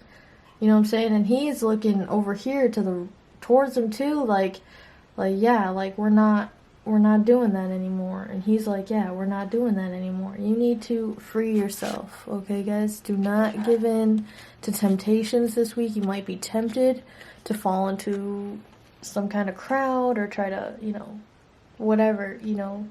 You know what I'm saying? And he's looking over here towards him too, like yeah, like we're not doing that anymore. And he's like, yeah, we're not doing that anymore. You need to free yourself, okay, guys? Do not give in to temptations this week. You might be tempted to fall into some kind of crowd or try to, you know, whatever, you know,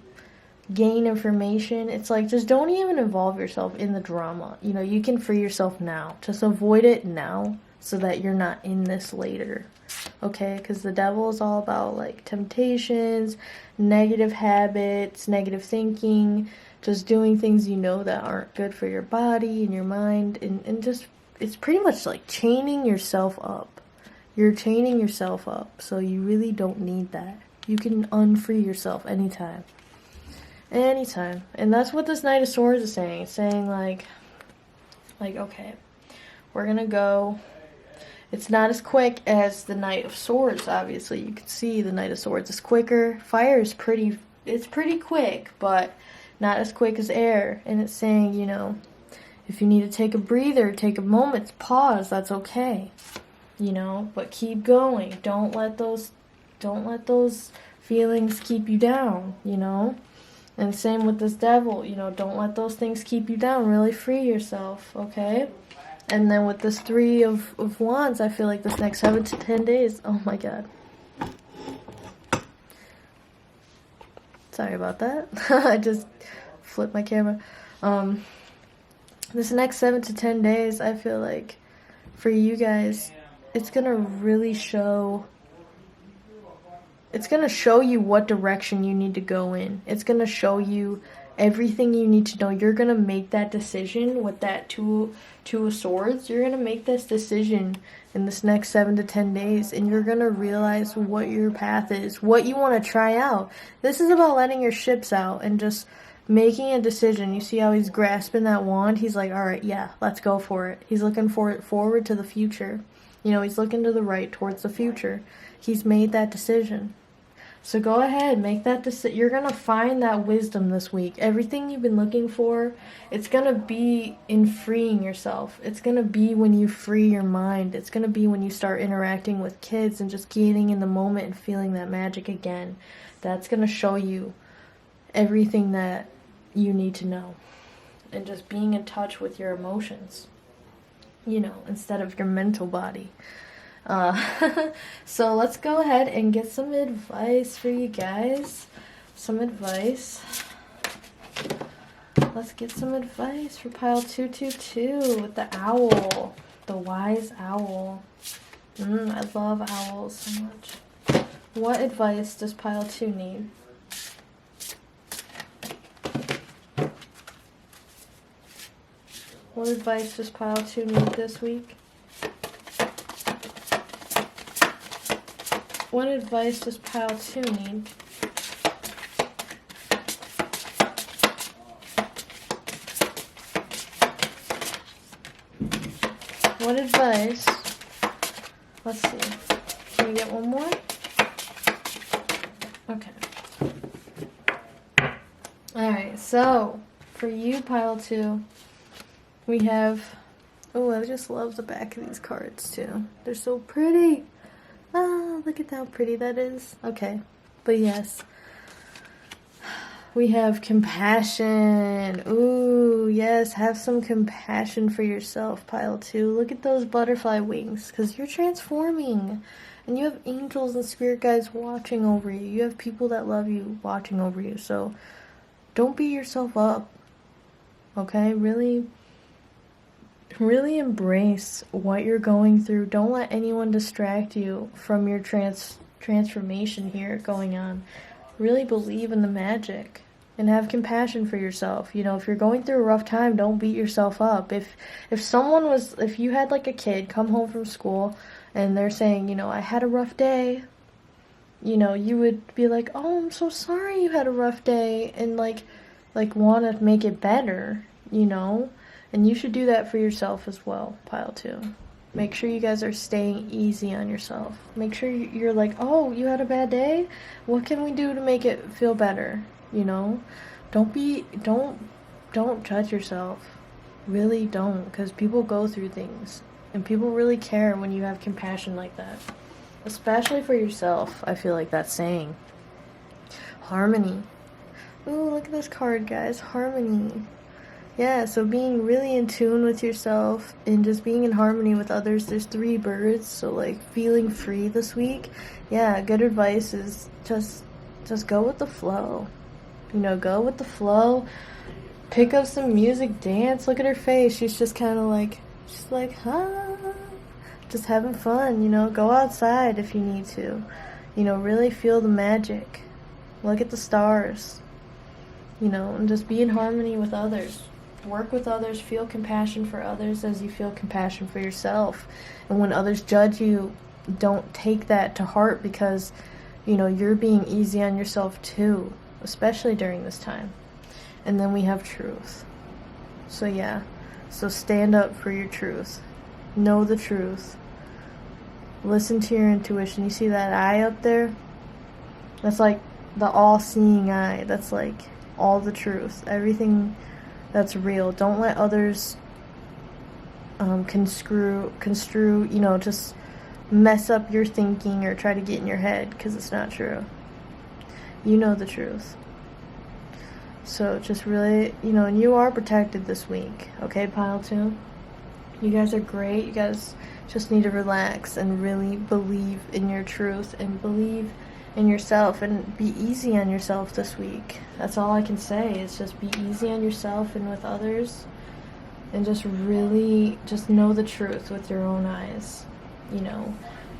gain information. It's like, just don't even involve yourself in the drama. You know, you can free yourself now. Just avoid it now so that you're not in this later. Okay? Because the devil is all about, like, temptations, negative habits, negative thinking, just doing things you know that aren't good for your body and your mind, and just, it's pretty much like chaining yourself up. You're chaining yourself up, so you really don't need that. You can unfree yourself anytime. Anytime. And that's what this Knight of Swords is saying. It's saying, like, okay, we're gonna go. It's not as quick as the Knight of Swords, obviously. You can see the Knight of Swords is quicker. Fire is pretty quick, but not as quick as air. And it's saying, you know, if you need to take a breather, take a moment, pause, that's okay. You know, but keep going. Don't let those feelings keep you down, you know? And same with this devil, you know, don't let those things keep you down. Really free yourself, okay? And then with this Three of Wands, I feel like this next 7 to 10 days, oh my god. Sorry about that. I just flipped my camera. This next 7 to 10 days, I feel like for you guys, it's going to really show... It's going to show you what direction you need to go in. It's going to show you everything you need to know. You're going to make that decision with that two of Swords. You're going to make this decision in this next 7 to 10 days, and you're going to realize what your path is, what you want to try out. This is about letting your ships out and just making a decision. You see how he's grasping that wand? He's like, all right, yeah, let's go for it. He's looking forward to the future. You know, he's looking to the right, towards the future. He's made that decision. So go ahead, make that decision. You're going to find that wisdom this week. Everything you've been looking for, it's going to be in freeing yourself. It's going to be when you free your mind. It's going to be when you start interacting with kids and just getting in the moment and feeling that magic again. That's going to show you everything that you need to know. And just being in touch with your emotions, you know, instead of your mental body. So let's go ahead and get some advice for you guys. Some advice. Let's get some advice for pile 222 with the owl. The wise owl. I love owls so much. What advice does pile 2 need? What advice does pile 2 need this week? What advice does pile 2 need? What advice? Let's see. Can we get one more? Okay. Alright, so for you, pile 2, we have... Oh, I just love the back of these cards too. They're so pretty. Ah, look at how pretty that is. Okay, but yes. We have compassion. Ooh, yes, have some compassion for yourself, pile 2. Look at those butterfly wings, because you're transforming. And you have angels and spirit guides watching over you. You have people that love you watching over you. So don't beat yourself up. Okay? Really embrace what you're going through. Don't let anyone distract you from your transformation here going on. Really believe in the magic. And have compassion for yourself. You know, if you're going through a rough time, don't beat yourself up. If you had like a kid come home from school and they're saying, you know, I had a rough day, you know, you would be like, oh, I'm so sorry you had a rough day, and like want to make it better, you know? And you should do that for yourself as well, pile 2. Make sure you guys are staying easy on yourself. Make sure you're like, oh, you had a bad day? What can we do to make it feel better? You know, don't judge yourself. Really don't, because people go through things, and people really care when you have compassion like that, especially for yourself. I feel like that's saying. Harmony. Ooh, look at this card, guys. Harmony. Yeah, so being really in tune with yourself and just being in harmony with others. There's 3 birds, so like feeling free this week. Yeah, good advice is just go with the flow. You know, go with the flow. Pick up some music, dance. Look at her face. She's just kind of like, just having fun, you know. Go outside if you need to. You know, really feel the magic. Look at the stars. You know, and just be in harmony with others. Work with others. Feel compassion for others as you feel compassion for yourself. And when others judge you, don't take that to heart, because, you know, you're being easy on yourself too. Especially during this time. And then we have truth. So yeah, so stand up for your truth. Know the truth. Listen to your intuition. You see that eye up there? That's like the all-seeing eye. That's like all the truth. Everything that's real. Don't let others construe, you know, just mess up your thinking or try to get in your head, because it's not true. You know the truth. So just really, you know, and you are protected this week. Okay, pile 2? You guys are great. You guys just need to relax and really believe in your truth and believe in yourself and be easy on yourself this week. That's all I can say, is just be easy on yourself and with others, and just really just know the truth with your own eyes, you know.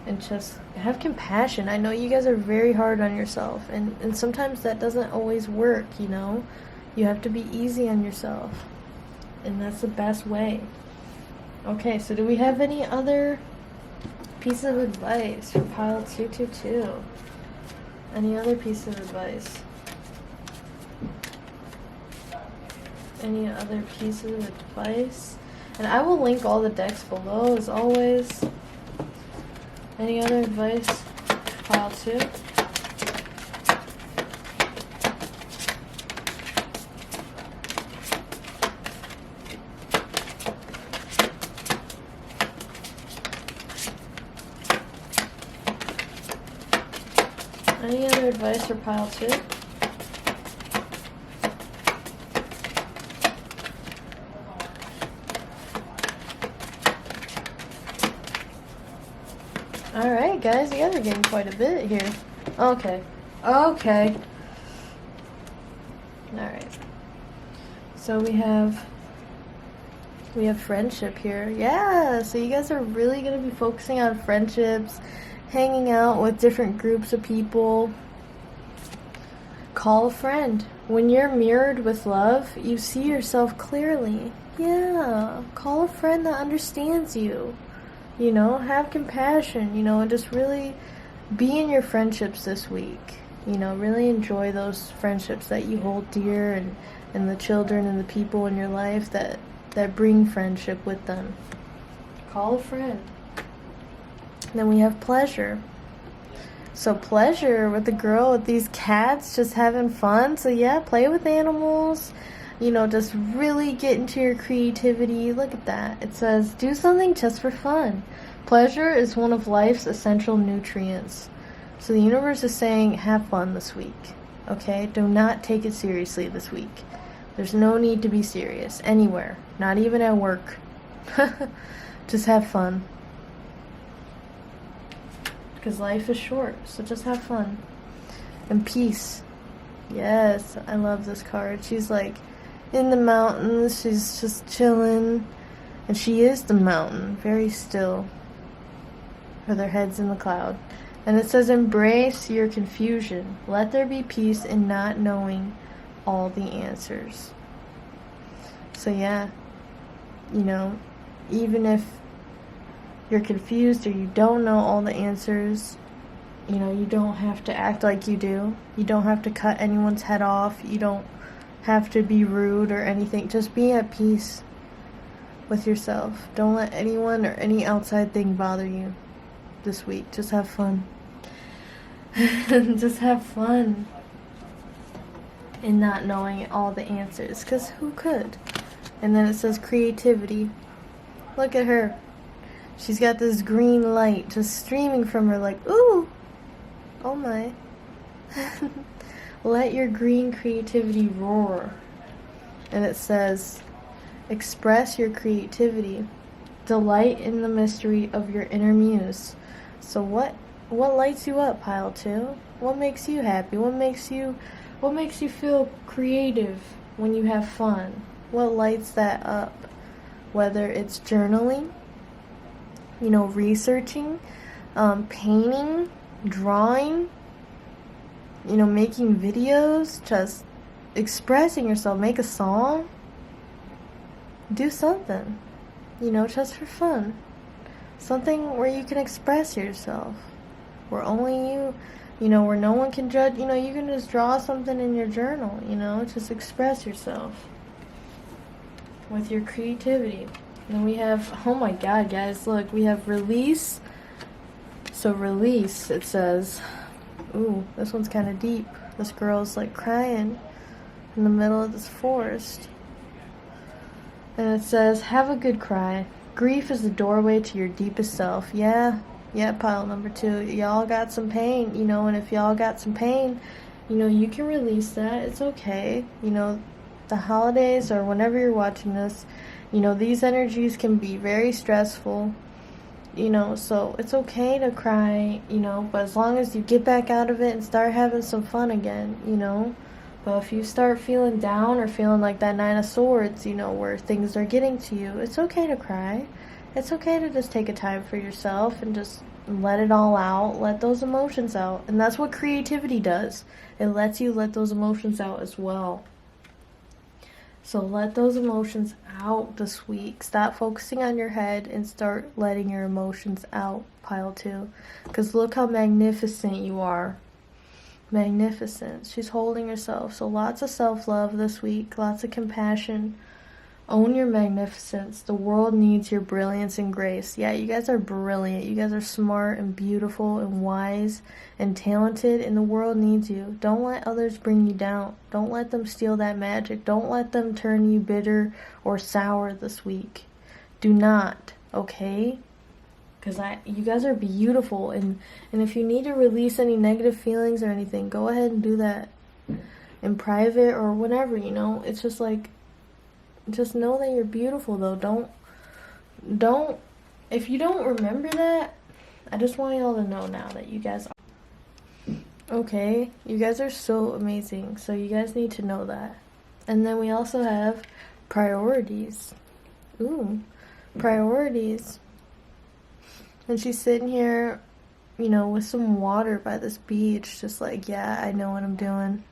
And just have compassion. I know you guys are very hard on yourself, and sometimes that doesn't always work, you know. You have to be easy on yourself, and that's the best way. Okay, so do we have any other piece of advice for pile 222? Any other piece of advice? Any other piece of advice? And I will link all the decks below as always. Any other advice? Pile 2. Any other advice for pile 2? Alright guys, you guys are getting quite a bit here. Okay. Alright. So we have friendship here. Yeah, so you guys are really going to be focusing on friendships, hanging out with different groups of people, Call a friend. When you're mirrored with love, you see yourself clearly. Yeah, call a friend that understands you. You know, have compassion, you know, and just really be in your friendships this week. You know, really enjoy those friendships that you hold dear, and the children and the people in your life that bring friendship with them. Call a friend. Then we have pleasure. So pleasure with the girl with these cats, just having fun. So yeah, play with animals. You know, just really get into your creativity. Look at that. It says, do something just for fun. Pleasure is one of life's essential nutrients. So the universe is saying, have fun this week. Okay? Do not take it seriously this week. There's no need to be serious anywhere. Not even at work. Just have fun. Because life is short. So just have fun. And peace. Yes, I love this card. She's like in the mountains. She's just chilling. And she is the mountain. Very still. With her head's in the cloud. And it says, embrace your confusion. Let there be peace in not knowing all the answers. So yeah, you know, even if you're confused or you don't know all the answers, you know, you don't have to act like you do. You don't have to cut anyone's head off. You don't have to be rude or anything. Just be at peace with yourself. Don't let anyone or any outside thing bother you this week. Just have fun. Just have fun in not knowing all the answers, because who could? And then it says creativity. Look at her. She's got this green light just streaming from her, like, ooh, oh my. Let your green creativity roar. And it says, express your creativity. Delight in the mystery of your inner muse. So what lights you up, pile 2? What makes you happy? What makes you feel creative when you have fun? What lights that up? Whether it's journaling, you know, researching, painting, drawing, you know, making videos, just expressing yourself, make a song, do something, you know, just for fun. Something where you can express yourself, where only you know, where no one can judge. You know, you can just draw something in your journal, you know, just express yourself with your creativity. And we have, oh my god, guys, look, we have release. So release, it says, ooh, this one's kind of deep. This girl's like crying in the middle of this forest. And it says, have a good cry. Grief is the doorway to your deepest self. Yeah, pile number 2. Y'all got some pain, you know, and if y'all got some pain, you know, you can release that. It's okay. You know, the holidays or whenever you're watching this, you know, these energies can be very stressful, you know, so it's okay to cry, you know, but as long as you get back out of it and start having some fun again, you know. But if you start feeling down or feeling like that 9 of Swords, you know, where things are getting to you, it's okay to cry. It's okay to just take a time for yourself and just let it all out. Let those emotions out. And that's what creativity does. It lets you let those emotions out as well. So let those emotions out this week. Stop focusing on your head and start letting your emotions out, pile 2. Because look how magnificent you are. Magnificent. She's holding herself. So lots of self-love this week. Lots of compassion. Own your magnificence. The world needs your brilliance and grace. Yeah, you guys are brilliant. You guys are smart and beautiful and wise and talented, and the world needs you. Don't let others bring you down. Don't let them steal that magic. Don't let them turn you bitter or sour this week. Do not, okay? Because you guys are beautiful, and if you need to release any negative feelings or anything, go ahead and do that in private or whatever, you know? It's just like, just know that you're beautiful, though. Don't, if you don't remember that, I just want y'all to know now that you guys are. Okay, you guys are so amazing, so you guys need to know that. And then we also have priorities. Ooh, priorities. And she's sitting here, you know, with some water by this beach, just like, yeah, I know what I'm doing.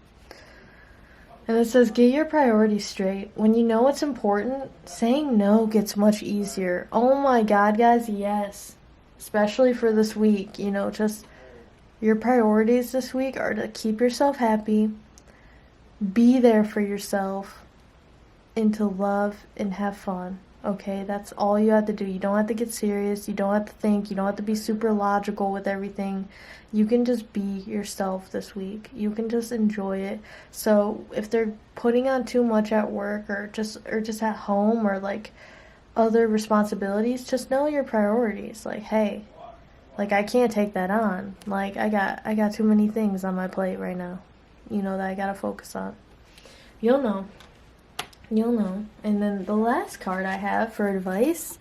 And it says, get your priorities straight. When you know what's important, saying no gets much easier. Oh my God, guys, yes. Especially for this week, you know, just your priorities this week are to keep yourself happy, be there for yourself, and to love and have fun. Okay, that's all you have to do. You don't have to get serious. You don't have to think. You don't have to be super logical with everything. You can just be yourself this week. You can just enjoy it. So if they're putting on too much at work or just at home or like other responsibilities, just know your priorities. Like, hey, like I can't take that on. Like I got too many things on my plate right now. You know that I gotta focus on. You'll know. You'll know. And then the last card I have for advice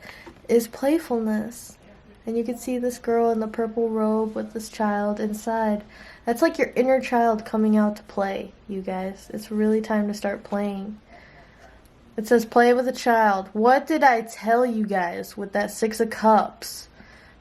is playfulness. And you can see this girl in the purple robe with this child inside. That's like your inner child coming out to play, you guys. It's really time to start playing. It says play with a child. What did I tell you guys with that 6 of Cups?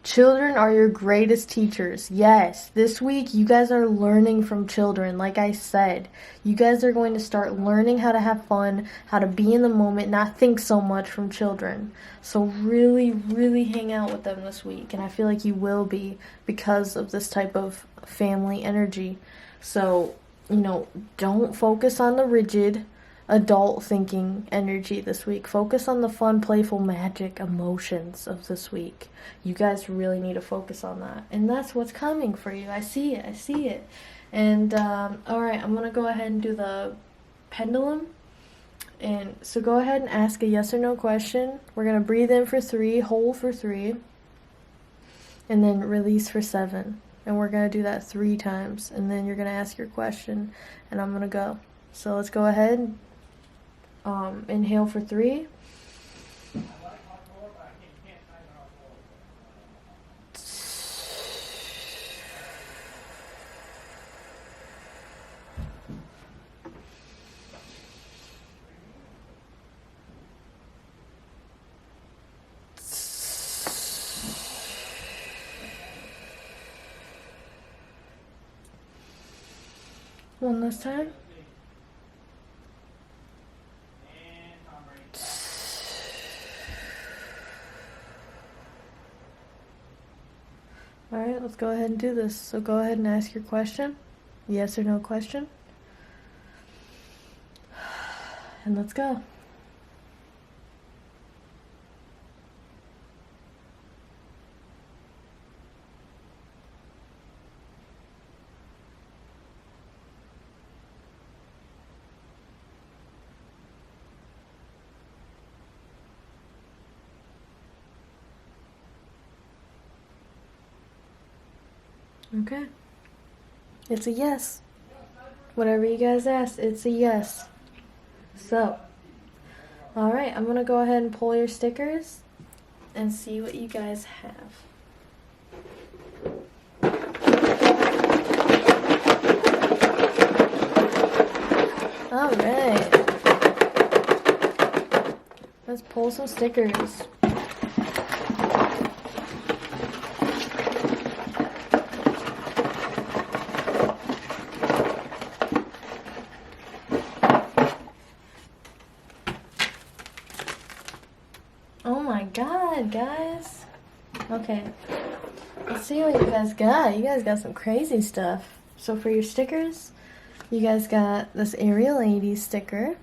Children are your greatest teachers. Yes, this week you guys are learning from children. Like I said, you guys are going to start learning how to have fun, how to be in the moment, not think so much from children. So really, really hang out with them this week. And I feel like you will be because of this type of family energy. So, you know, don't focus on the rigid adult thinking energy this week. Focus on the fun, playful, magic emotions of this week. You guys really need to focus on that. And that's what's coming for you. I see it. I see it. And, alright, I'm going to go ahead and do the pendulum. And so go ahead and ask a yes or no question. We're going to breathe in for 3, hold for 3, and then release for 7. And we're going to do that 3 times. And then you're going to ask your question, and I'm going to go. So let's go ahead. Inhale for 3. One last time. Alright, let's go ahead and do this. So go ahead and ask your question. Yes or no question. And let's go. Okay. It's a yes. Whatever you guys asked, it's a yes. So, alright, I'm going to go ahead and pull your stickers and see what you guys have. Alright. Let's pull some stickers. Oh my god, guys. Okay. Let's see what you guys got. You guys got some crazy stuff. So for your stickers, you guys got this Aerial Ladies sticker.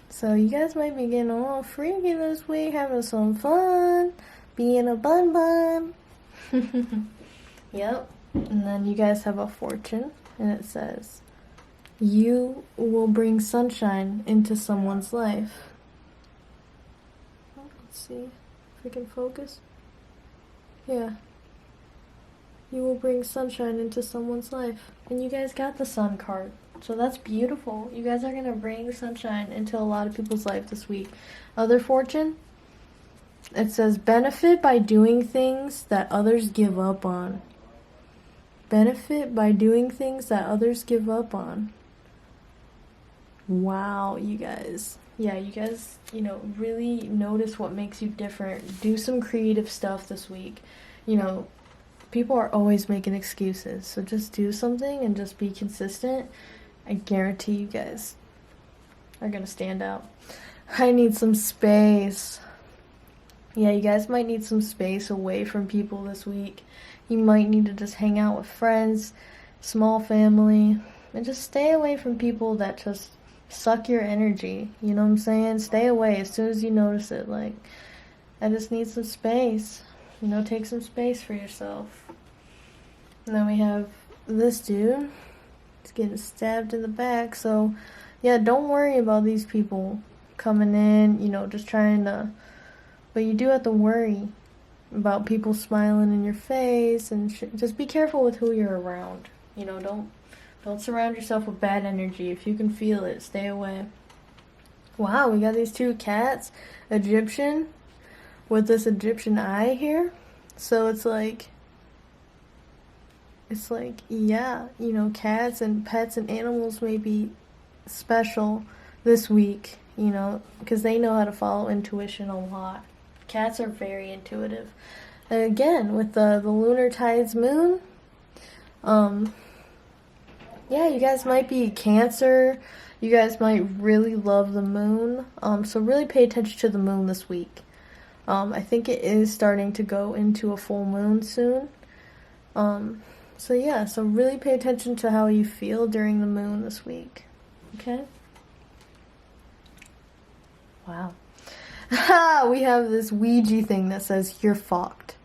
So you guys might be getting a little freaky this week, having some fun, being a bun bun. Yep. And then you guys have a fortune, and it says, you will bring sunshine into someone's life. Let's see if we can focus. Yeah. You will bring sunshine into someone's life. And you guys got the sun card. So that's beautiful. You guys are going to bring sunshine into a lot of people's life this week. Other fortune, it says, benefit by doing things that others give up on. Benefit by doing things that others give up on. Wow, you guys. Yeah, you guys, you know, really notice what makes you different. Do some creative stuff this week. You know, people are always making excuses. So just do something and just be consistent. I guarantee you guys, are gonna stand out. I need some space. Yeah, you guys might need some space away from people this week. You might need to just hang out with friends, small family, and just stay away from people that just suck your energy. You know what I'm saying? Stay away as soon as you notice it. Like, I just need some space. You know, take some space for yourself. And then we have this dude. He's getting stabbed in the back. So, yeah, don't worry about these people coming in, you know, just trying to... But you do have to worry about people smiling in your face, and just be careful with who you're around. You know, don't surround yourself with bad energy. If you can feel it, stay away. Wow, we got these two cats, Egyptian, with this Egyptian eye here. So it's like, yeah, you know, cats and pets and animals may be special this week, you know, because they know how to follow intuition a lot. Cats are very intuitive. And again, with the lunar tides moon, yeah, you guys might be Cancer. You guys might really love the moon. So really pay attention to the moon this week. I think it is starting to go into a full moon soon. So yeah, so really pay attention to how you feel during the moon this week. Okay? Wow. We have this Ouija thing that says you're fucked.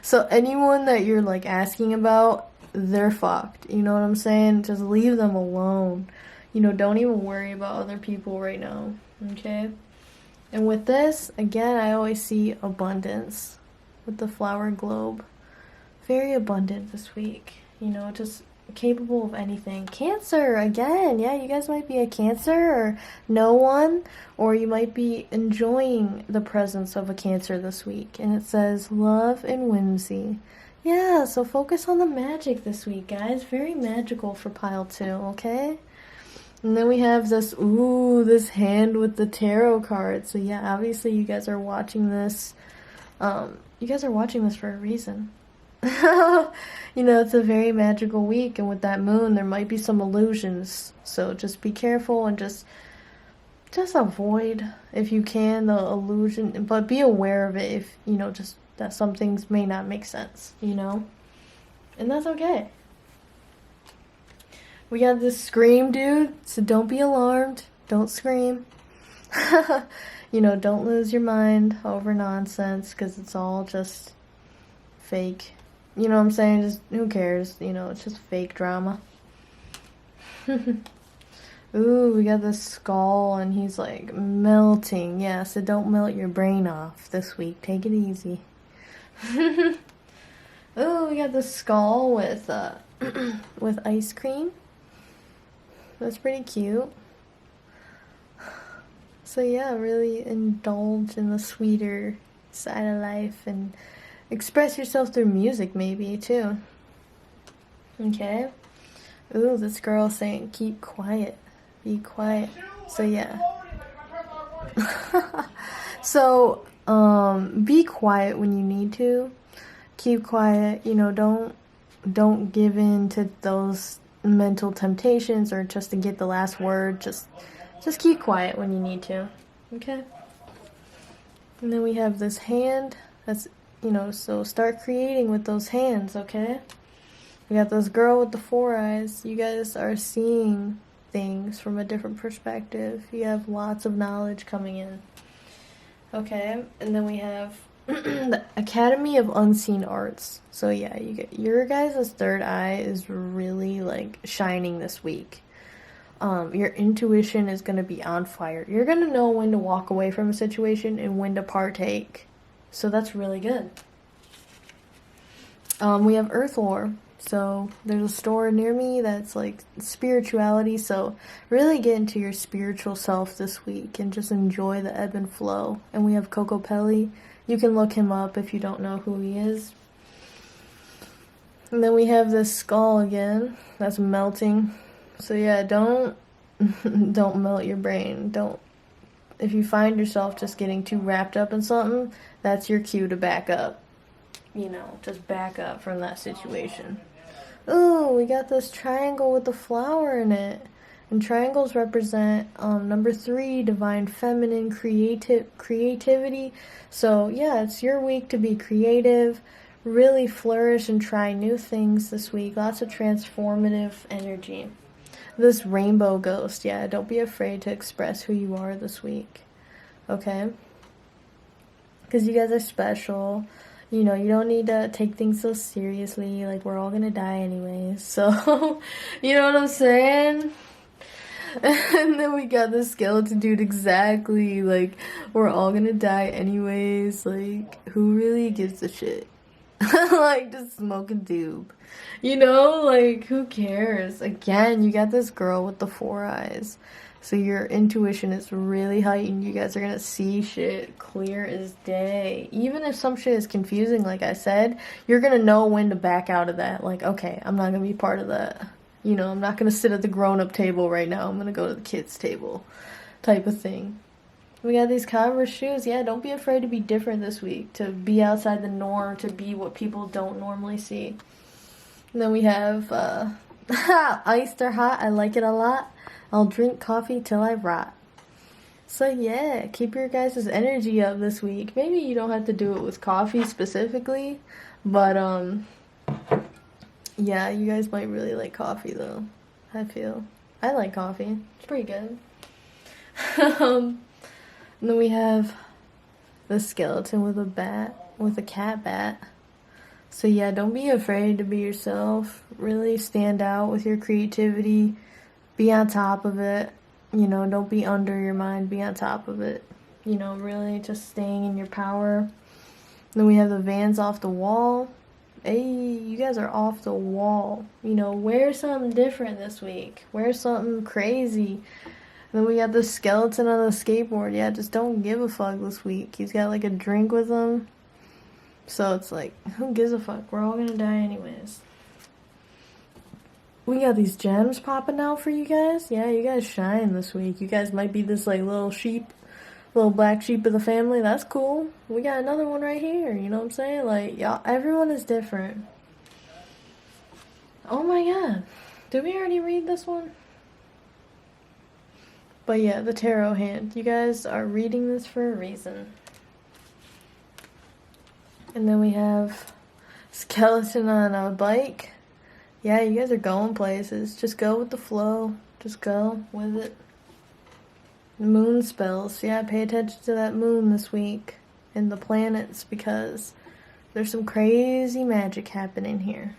So anyone that you're like asking about, they're fucked. You know what I'm saying? Just leave them alone. You know, don't even worry about other people right now. Okay? And with this, again, I always see abundance with the flower globe. Very abundant this week. You know, just capable of anything. Cancer, again. Yeah, you guys might be a Cancer or no one, or you might be enjoying the presence of a Cancer this week. And it says love and whimsy. Yeah, so focus on the magic this week, guys. Very magical for pile 2, okay? And then we have this, this hand with the tarot card. So yeah, obviously you guys are watching this. You guys are watching this for a reason. You know, it's a very magical week, and with that moon, there might be some illusions. So just be careful and just avoid, if you can, the illusion, but be aware of it if, you know, just that some things may not make sense, you know? And that's okay. We got this scream dude, so don't be alarmed. Don't scream. You know, don't lose your mind over nonsense, because it's all just fake. You know what I'm saying? Just, who cares? You know, it's just fake drama. Ooh, we got this skull, and he's like melting. Yeah, so don't melt your brain off this week. Take it easy. Ooh, we got this skull with with ice cream. That's pretty cute. So yeah, really indulge in the sweeter side of life and express yourself through music, maybe, too. Okay. Ooh, this girl saying, keep quiet. Be quiet. So, yeah. So, be quiet when you need to. Keep quiet. You know, don't give in to those mental temptations or just to get the last word. Just keep quiet when you need to. Okay? And then we have this hand. That's... You know, so start creating with those hands, okay? We got this girl with the 4 eyes. You guys are seeing things from a different perspective. You have lots of knowledge coming in. Okay, and then we have the Academy of Unseen Arts. So yeah, your guys' 3rd eye is really like shining this week. Your intuition is going to be on fire. You're going to know when to walk away from a situation and when to partake. So that's really good. We have Earth Lore. So there's a store near me that's like spirituality. So really get into your spiritual self this week and just enjoy the ebb and flow. And we have Coco Pelli. You can look him up if you don't know who he is. And then we have this skull again that's melting. So yeah, don't melt your brain. If you find yourself just getting too wrapped up in something, that's your cue to back up. You know, just back up from that situation. Ooh, we got this triangle with the flower in it. And triangles represent number 3, divine feminine creativity. So yeah, it's your week to be creative, really flourish and try new things this week. Lots of transformative energy. This rainbow ghost, yeah, don't be afraid to express who you are this week. Okay? Because you guys are special. You know, you don't need to take things so seriously. Like, we're all gonna die anyways. So, you know what I'm saying? And then we got the skeleton dude, exactly. Like, we're all gonna die anyways. Like, who really gives a shit? Like, just smoke a doob. You know, like, who cares? Again, you got this girl with the 4 eyes. So your intuition is really heightened. You guys are gonna see shit clear as day. Even if some shit is confusing, like I said, you're gonna know when to back out of that. Like, okay, I'm not gonna be part of that. You know, I'm not gonna sit at the grown-up table right now. I'm gonna go to the kids' table type of thing. We got these Converse shoes. Yeah, don't be afraid to be different this week. To be outside the norm. To be what people don't normally see. And then we have iced or hot. I like it a lot. I'll drink coffee till I rot. So yeah, keep your guys' energy up this week. Maybe you don't have to do it with coffee specifically. But yeah, you guys might really like coffee though. I feel. I like coffee. It's pretty good. And then we have the skeleton with a cat bat. So yeah, don't be afraid to be yourself. Really stand out with your creativity. Be on top of it. You know, don't be under your mind. Be on top of it. You know, really just staying in your power. Then we have the Vans off the wall. Hey, you guys are off the wall. You know, wear something different this week. Wear something crazy. Then we got the skeleton on the skateboard. Yeah, just don't give a fuck this week. He's got like a drink with him. So it's like, who gives a fuck? We're all gonna die anyways. We got these gems popping out for you guys. Yeah, you guys shine this week. You guys might be this like little sheep, little black sheep of the family. That's cool. We got another one right here. You know what I'm saying? Like, y'all, everyone is different. Oh my god. Did we already read this one? But yeah, the tarot hand. You guys are reading this for a reason. And then we have skeleton on a bike. Yeah, you guys are going places. Just go with the flow. Just go with it. Moon spells. Yeah, pay attention to that moon this week. And the planets, because there's some crazy magic happening here.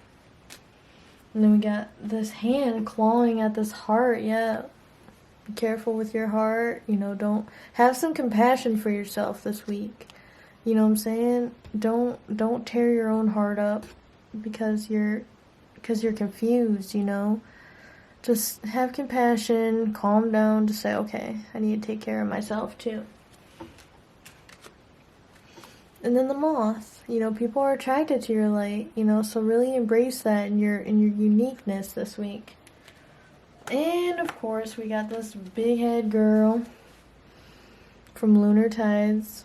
And then we got this hand clawing at this heart. Yeah. Be careful with your heart. You know, don't have some compassion for yourself this week. You know what I'm saying? Don't tear your own heart up because you're confused, you know? Just have compassion, calm down, just say, okay, I need to take care of myself too. And then the moth, you know, people are attracted to your light, you know, so really embrace that in your uniqueness this week. And of course, we got this big head girl from Lunar Tides.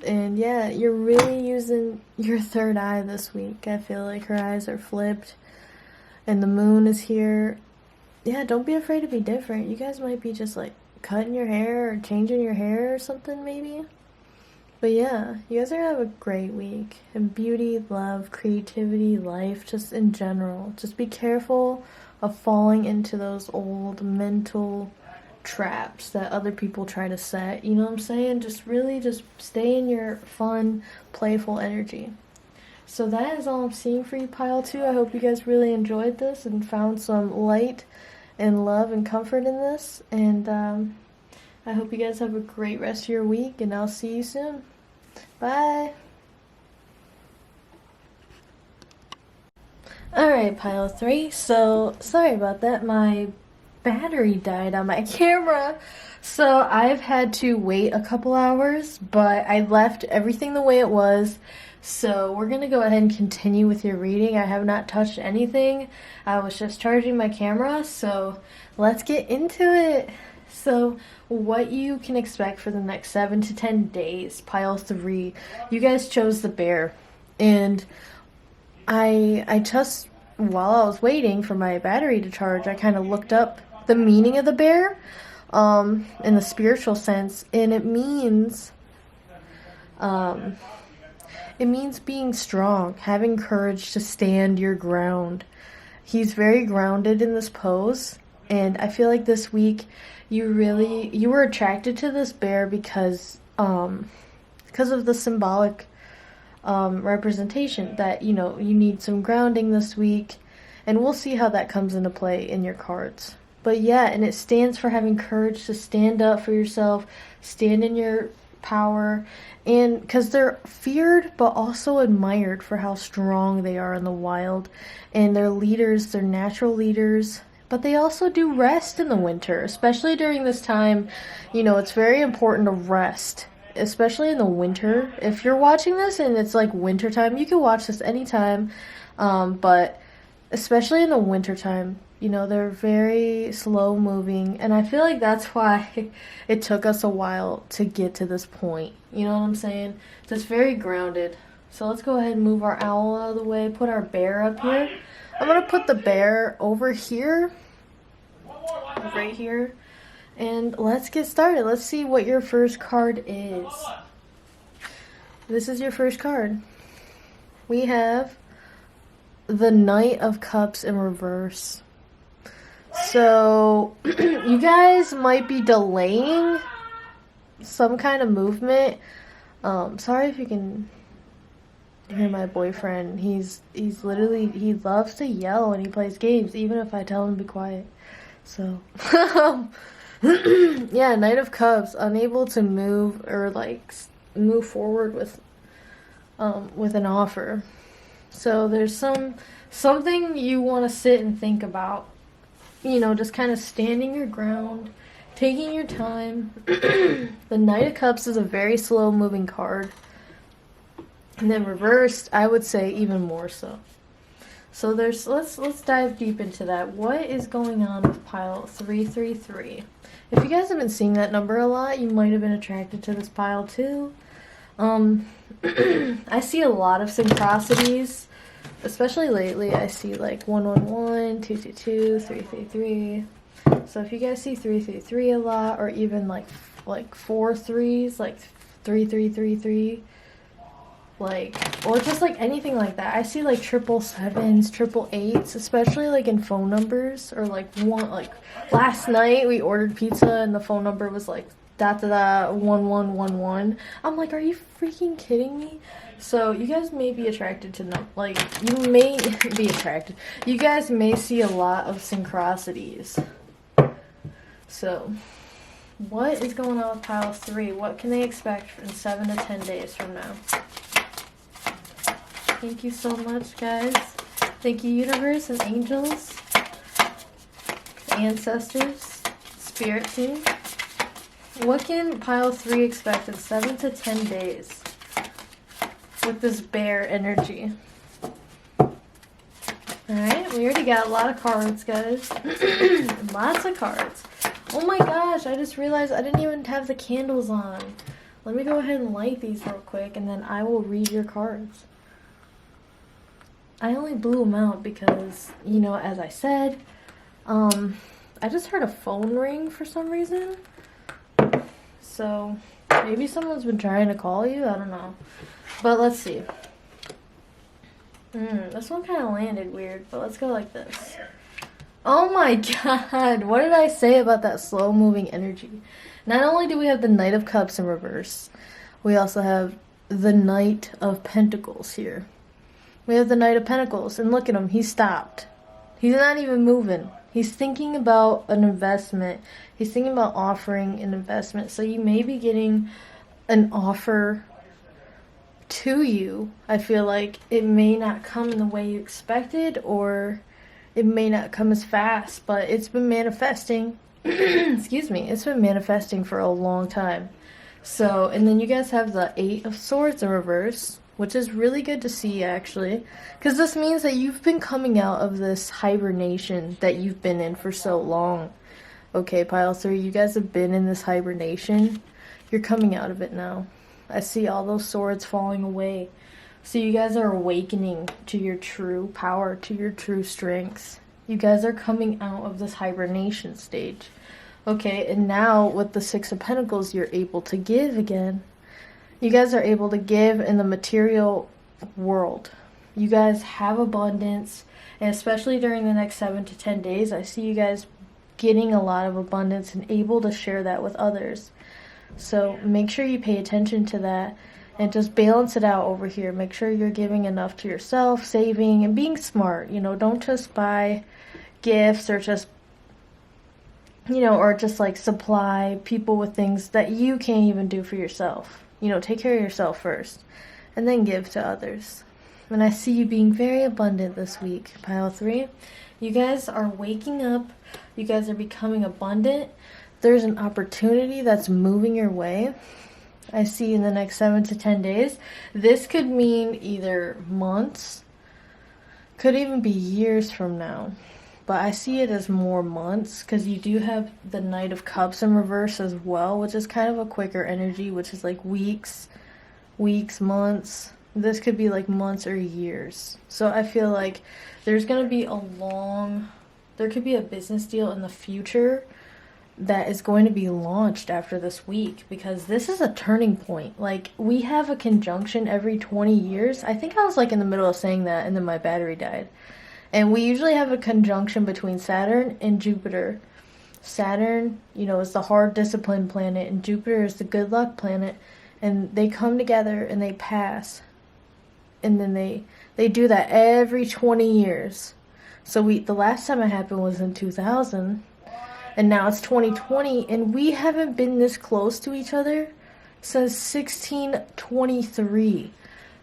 And yeah, you're really using your third eye this week. I feel like her eyes are flipped. And the moon is here. Yeah, don't be afraid to be different. You guys might be just like cutting your hair or changing your hair or something maybe. But yeah, you guys are gonna have a great week. And beauty, love, creativity, life, just in general. Just be careful of falling into those old mental traps that other people try to set. You know what I'm saying? Just really just stay in your fun, playful energy. So that is all I'm seeing for you, Pile 2. I hope you guys really enjoyed this and found some light and love and comfort in this. And I hope you guys have a great rest of your week, and I'll see you soon. Bye! Alright, Pile 3. So, sorry about that. My battery died on my camera. So, I've had to wait a couple hours, but I left everything the way it was. So, we're going to go ahead and continue with your reading. I have not touched anything. I was just charging my camera, so let's get into it. So, what you can expect for the next 7 to 10 days, Pile 3. You guys chose the bear. And I just, while I was waiting for my battery to charge, I kind of looked up the meaning of the bear in the spiritual sense, and it means being strong, having courage to stand your ground. He's very grounded in this pose, and I feel like this week you were attracted to this bear because of the symbolic representation that, you know, you need some grounding this week, and we'll see how that comes into play in your cards. But yeah, and it stands for having courage to stand up for yourself, stand in your power, and because they're feared but also admired for how strong they are in the wild, and they're leaders, they're natural leaders, but they also do rest in the winter, especially during this time. You know, it's very important to rest, especially in the winter. If you're watching this and it's like winter time, you can watch this anytime, but especially in the winter time, you know, they're very slow moving, and I feel like that's why it took us a while to get to this point. You know what I'm saying? So it's very grounded. So let's go ahead and move our owl out of the way, put our bear up here. I'm going to put the bear over here, right here, and let's get started. Let's see what your first card is. This is your first card. We have the Knight of Cups in reverse. So, you guys might be delaying some kind of movement. Sorry if you can hear my boyfriend. He's literally, he loves to yell when he plays games, even if I tell him to be quiet. So, yeah, Knight of Cups, unable to move or like move forward with an offer. So there's something you want to sit and think about. You know, just kind of standing your ground, taking your time. The Knight of Cups is a very slow moving card. And then reversed, I would say even more so. So let's dive deep into that. What is going on with pile 333? If you guys have been seeing that number a lot, you might have been attracted to this pile too. I see a lot of synchronicities. Especially lately, I see like 111, 222, 333. So if you guys see 333 a lot, or even like 4 threes, like 3333, like, or just like anything like that. I see like 777s, 888s, especially like in phone numbers, or like last night we ordered pizza and the phone number was like 1111. I'm like, are you freaking kidding me? So you guys may be attracted to you may be attracted. You guys may see a lot of synchronicities. So what is going on with pile 3? What can they expect in 7 to 10 days from now? Thank you so much, guys. Thank you, universe and angels, ancestors, spirit team. What can pile 3 expect in 7 to 10 days with this bear energy? Alright, we already got a lot of cards, guys. Lots of cards. Oh my gosh, I just realized I didn't even have the candles on. Let me go ahead and light these real quick, and then I will read your cards. I only blew them out because, you know, as I said, I just heard a phone ring for some reason. So, maybe someone's been trying to call you, I don't know. But let's see. This one kind of landed weird, but let's go like this. Oh my god, what did I say about that slow moving energy? Not only do we have the Knight of Cups in reverse, we also have the Knight of Pentacles here. We have the Knight of Pentacles, and look at him, he stopped. He's not even moving. He's thinking about an investment. He's thinking about offering an investment. So you may be getting an offer to you. I feel like it may not come in the way you expected, or it may not come as fast, but it's been manifesting. Excuse me. It's been manifesting for a long time. So, and then you guys have the 8 of Swords in reverse, which is really good to see, actually, because this means that you've been coming out of this hibernation that you've been in for so long. Okay, pile 3, you guys have been in this hibernation. You're coming out of it now. I see all those swords falling away. So you guys are awakening to your true power, to your true strengths. You guys are coming out of this hibernation stage. Okay, and now with the Six of Pentacles, you're able to give again. You guys are able to give in the material world. You guys have abundance, and especially during the next 7 to 10 days, I see you guys getting a lot of abundance and able to share that with others. So make sure you pay attention to that and just balance it out over here. Make sure you're giving enough to yourself, saving, and being smart. You know, don't just buy gifts or just, you know, or just like supply people with things that you can't even do for yourself. You know, take care of yourself first and then give to others. And I see you being very abundant this week, pile 3. You guys are waking up. You guys are becoming abundant. There's an opportunity that's moving your way. I see in the next 7 to 10 days. This could mean either months, could even be years from now. But I see it as more months because you do have the Knight of Cups in reverse as well, which is kind of a quicker energy, which is like weeks, months. This could be like months or years. So I feel like there's going to be there could be a business deal in the future that is going to be launched after this week, because this is a turning point. Like, we have a conjunction every 20 years. I think I was like in the middle of saying that and then my battery died. And we usually have a conjunction between Saturn and Jupiter. Saturn, you know, is the hard discipline planet, and Jupiter is the good luck planet. And they come together and they pass. And then they do that every 20 years. So the last time it happened was in 2000. And now it's 2020, and we haven't been this close to each other since 1623.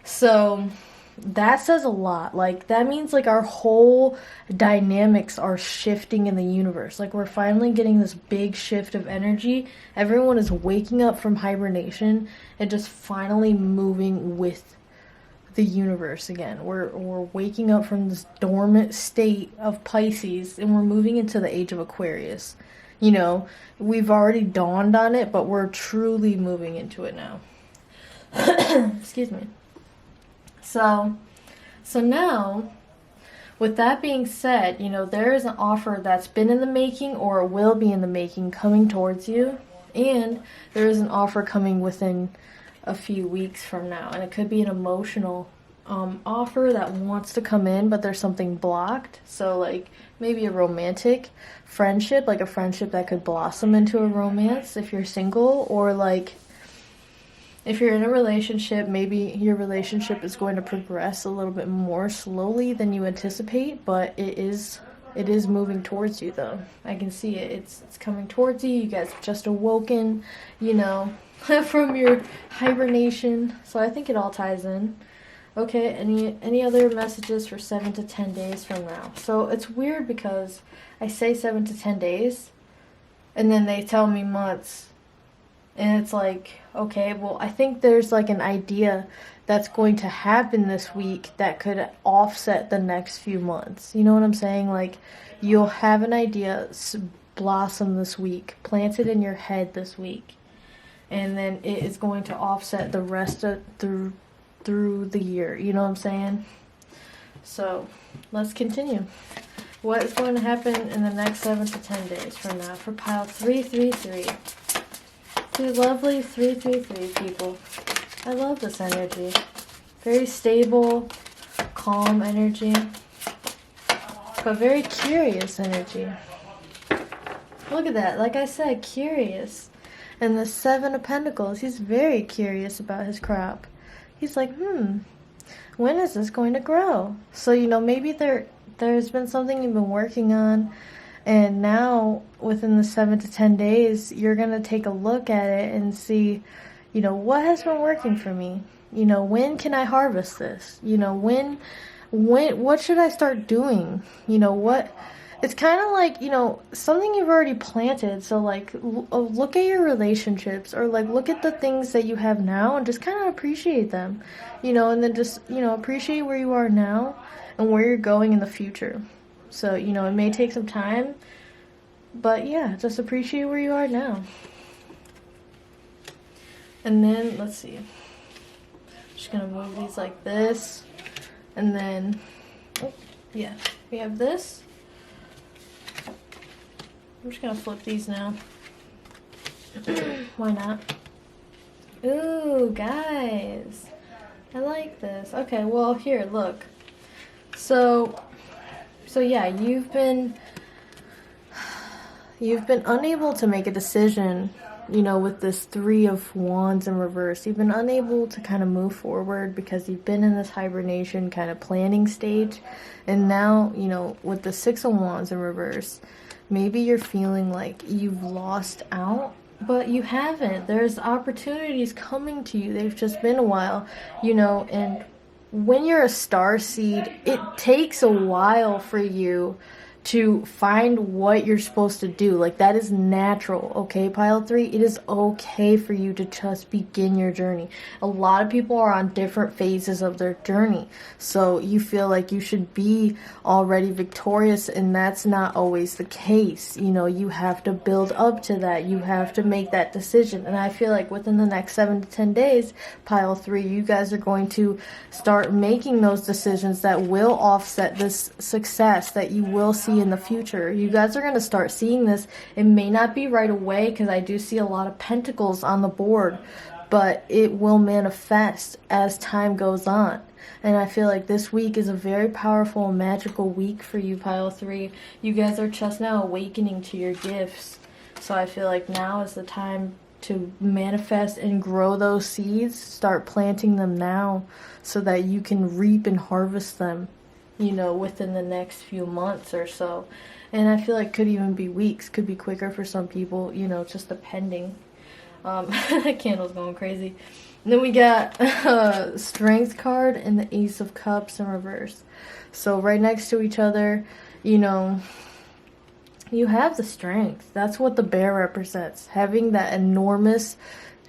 So that says a lot. Like, that means like our whole dynamics are shifting in the universe. Like, we're finally getting this big shift of energy. Everyone is waking up from hibernation and just finally moving with the universe again. We're waking up from this dormant state of Pisces, and we're moving into the age of Aquarius. You know, we've already dawned on it, but we're truly moving into it now. Excuse me. So now, with that being said, you know, there is an offer that's been in the making or will be in the making coming towards you, and there is an offer coming within a few weeks from now, and it could be an emotional offer that wants to come in, but there's something blocked. So like maybe a romantic friendship, like a friendship that could blossom into a romance if you're single, or like if you're in a relationship, maybe your relationship is going to progress a little bit more slowly than you anticipate, but it is moving towards you though. I can see it. It's coming towards you. You guys have just awoken, you know, from your hibernation. So I think it all ties in. Okay, any other messages for 7 to 10 days from now? So it's weird because I say 7 to 10 days and then they tell me months. And it's like, okay, well, I think there's like an idea that's going to happen this week that could offset the next few months. You know what I'm saying? Like, you'll have an idea blossom this week, plant it in your head this week, and then it is going to offset the rest of through the year. You know what I'm saying? So let's continue. What is going to happen in the next 7 to 10 days from now for pile 333? Two lovely 333 people. I love this energy. Very stable, calm energy, but very curious energy. Look at that. Like I said, curious. And the 7 of Pentacles, he's very curious about his crop. He's like, when is this going to grow? So, you know, maybe there's been something you've been working on, and now within the 7 to 10 days, you're going to take a look at it and see, you know, what has been working for me? You know, when can I harvest this? You know, what should I start doing? You know, it's kind of like, you know, something you've already planted. So like, look at your relationships, or like look at the things that you have now and just kind of appreciate them, you know, and then just, you know, appreciate where you are now and where you're going in the future. So, you know, it may take some time, but yeah, just appreciate where you are now. And then, let's see. I'm just going to move these like this. And then, oh, yeah, we have this. I'm just gonna flip these now. Why not? Ooh, guys. I like this. Okay, well, here, look. So yeah, you've been unable to make a decision, you know, with this Three of Wands in reverse. You've been unable to kind of move forward because you've been in this hibernation kind of planning stage. And now, you know, with the Six of Wands in reverse, maybe you're feeling like you've lost out, but you haven't. There's opportunities coming to you. They've just been a while, you know, and when you're a star seed, it takes a while for you to find what you're supposed to do. Like, that is natural, okay, pile 3? It is okay for you to just begin your journey. A lot of people are on different phases of their journey, so you feel like you should be already victorious, and that's not always the case. You know, you have to build up to that. You have to make that decision, and I feel like within the next 7 to 10 days, pile 3, you guys are going to start making those decisions that will offset this success that you will see in the future. You guys are going to start seeing this. It may not be right away because I do see a lot of pentacles on the board, but it will manifest as time goes on. And I feel like this week is a very powerful, magical week for you, pile 3. You guys are just now awakening to your gifts. So I feel like now is the time to manifest and grow those seeds. Start planting them now so that you can reap and harvest them, you know, within the next few months or so. And I feel like could even be weeks, could be quicker for some people, you know, just depending. That candle's going crazy. And then we got Strength card and the Ace of Cups in reverse. So right next to each other, you know, you have the strength. That's what the bear represents. Having that enormous,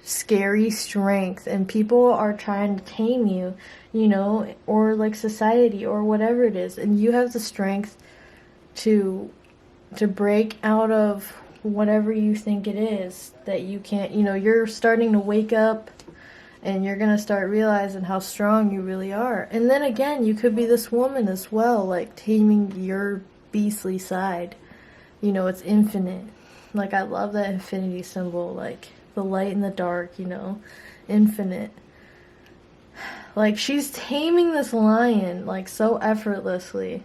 scary strength, and people are trying to tame you, you know, or like society or whatever it is, and you have the strength to break out of whatever you think it is that you can't. You know, you're starting to wake up and you're gonna start realizing how strong you really are. And then again, you could be this woman as well, like taming your beastly side. You know, it's infinite. Like, I love that infinity symbol, like the light and the dark, you know, infinite. Like, she's taming this lion, like, so effortlessly,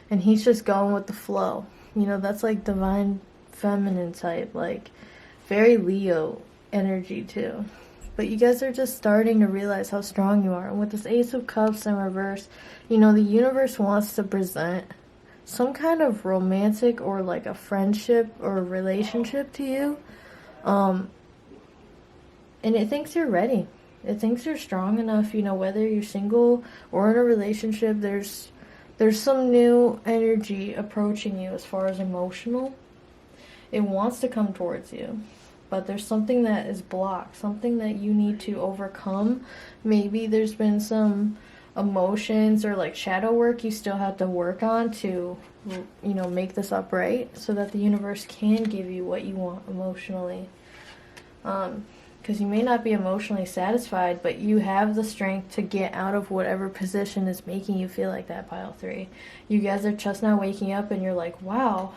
and he's just going with the flow. You know, that's like divine feminine type, like very Leo energy too. But you guys are just starting to realize how strong you are. And with this Ace of Cups in reverse, you know, the universe wants to present some kind of romantic or like a friendship or a relationship to you. And it thinks you're ready. It thinks you're strong enough, you know, whether you're single or in a relationship. There's some new energy approaching you as far as emotional. It wants to come towards you, but there's something that is blocked, something that you need to overcome. Maybe there's been some emotions or like shadow work you still have to work on to, you know, make this upright so that the universe can give you what you want emotionally. Because you may not be emotionally satisfied, but you have the strength to get out of whatever position is making you feel like that, pile 3. You guys are just now waking up and you're like, wow,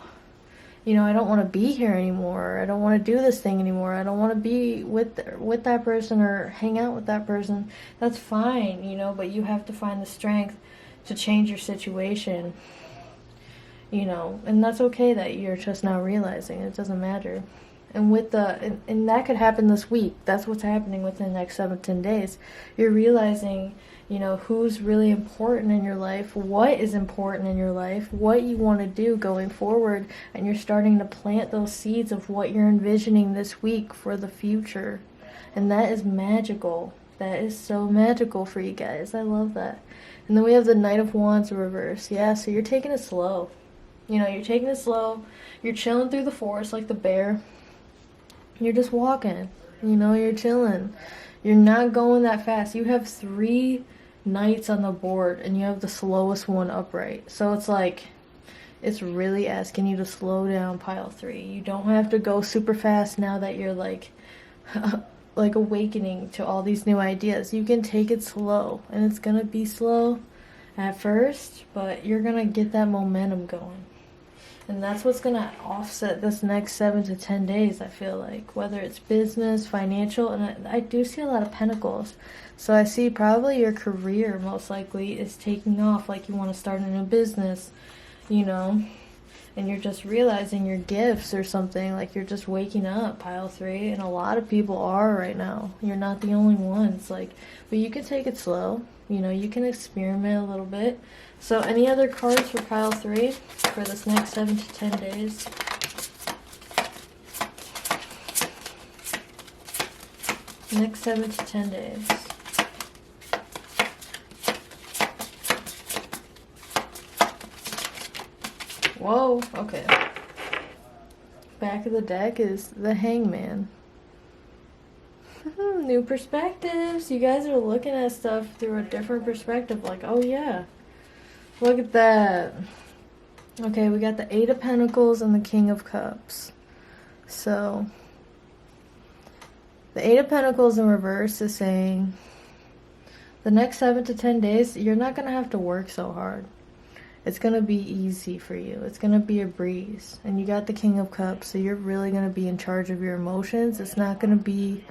you know, I don't want to be here anymore. I don't want to do this thing anymore. I don't want to be with that person or hang out with that person. That's fine, you know, but you have to find the strength to change your situation, you know, and that's okay that you're just now realizing it doesn't matter. And with and that could happen this week. That's what's happening within the next 7 to 10 days. You're realizing, you know, who's really important in your life, what is important in your life, what you want to do going forward, and you're starting to plant those seeds of what you're envisioning this week for the future. And that is magical. That is so magical for you guys. I love that. And then we have the Knight of Wands reverse. Yeah, so you're taking it slow. You know, you're taking it slow. You're chilling through the forest like the bear. You're just walking, you know, you're chilling. You're not going that fast. You have 3 knights on the board and you have the slowest one upright. So it's like, it's really asking you to slow down, pile 3. You don't have to go super fast now that you're like, like awakening to all these new ideas. You can take it slow, and it's going to be slow at first, but you're going to get that momentum going. And that's what's going to offset this next 7 to 10 days, I feel like. Whether it's business, financial, and I do see a lot of pentacles. So I see probably your career most likely is taking off, like you want to start a new business, you know. And you're just realizing your gifts or something, like you're just waking up, pile 3. And a lot of people are right now. You're not the only ones. Like, but you can take it slow. You know, you can experiment a little bit. So any other cards for pile 3 for this next 7 to 10 days? Next 7 to 10 days. Whoa, okay. Back of the deck is the Hangman. New perspectives. You guys are looking at stuff through a different perspective. Like, oh yeah, look at that. Okay, we got the 8 of Pentacles and the King of Cups. So, the 8 of Pentacles in reverse is saying the next 7 to 10 days, you're not going to have to work so hard. It's going to be easy for you. It's going to be a breeze. And you got the King of Cups, so you're really going to be in charge of your emotions. It's not going to be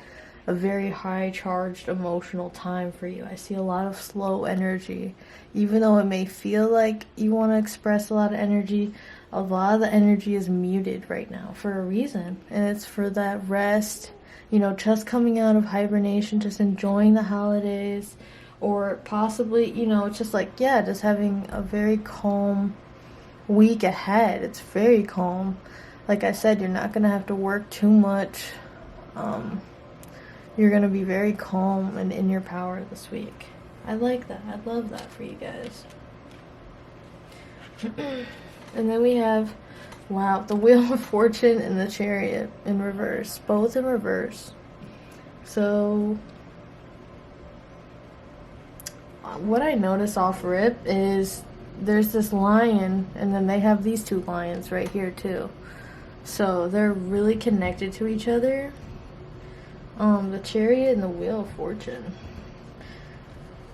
a very high charged emotional time for you. I see a lot of slow energy. Even though it may feel like you want to express a lot of energy, a lot of the energy is muted right now for a reason. And it's for that rest, you know, just coming out of hibernation, just enjoying the holidays. Or possibly, you know, just like, yeah, just having a very calm week ahead. It's very calm. Like I said, you're not going to have to work too much. You're going to be very calm and in your power this week. I like that. I love that for you guys. And then we have, wow, the Wheel of Fortune and the Chariot in reverse. Both in reverse. So what I notice off rip is there's this lion, and then they have these 2 lions right here too. So they're really connected to each other. The Chariot and the Wheel of Fortune.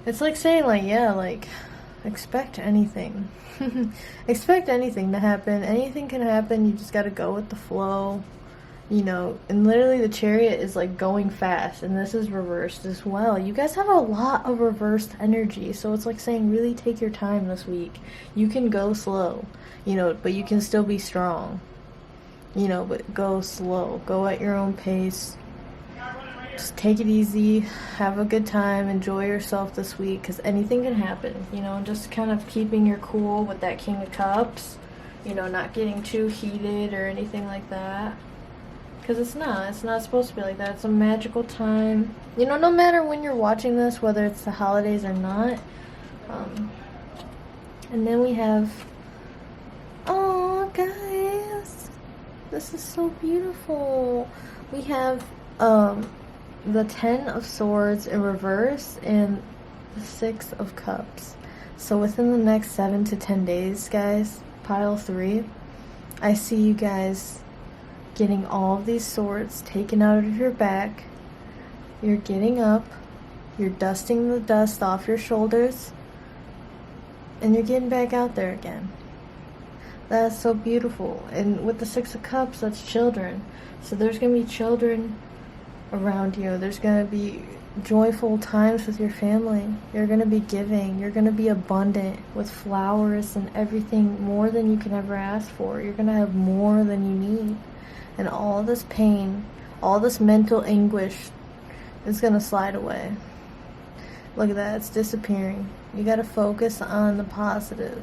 It's like saying, like, yeah, like, expect anything. Expect anything to happen. Anything can happen. You just gotta go with the flow. You know, and literally the Chariot is like going fast, and this is reversed as well. You guys have a lot of reversed energy, so it's like saying really take your time this week. You can go slow, you know, but you can still be strong, you know, but go slow, go at your own pace. Just take it easy, have a good time, enjoy yourself this week, because anything can happen, you know, and just kind of keeping your cool with that King of Cups, you know, not getting too heated or anything like that. Because it's not supposed to be like that. It's a magical time. You know, no matter when you're watching this, whether it's the holidays or not. And then we have, oh, guys, this is so beautiful. We have the 10 of Swords in reverse and the 6 of Cups. So within the next 7 to 10 days, guys, pile 3, I see you guys getting all of these swords taken out of your back. You're getting up, you're dusting the dust off your shoulders, and you're getting back out there again. That's so beautiful. And with the 6 of Cups, that's children. So there's going to be children around you. There's going to be joyful times with your family. You're going to be giving. You're going to be abundant with flowers and everything, more than you can ever ask for. You're going to have more than you need. And all this pain, all this mental anguish is going to slide away. Look at that. It's disappearing. You got to focus on the positive.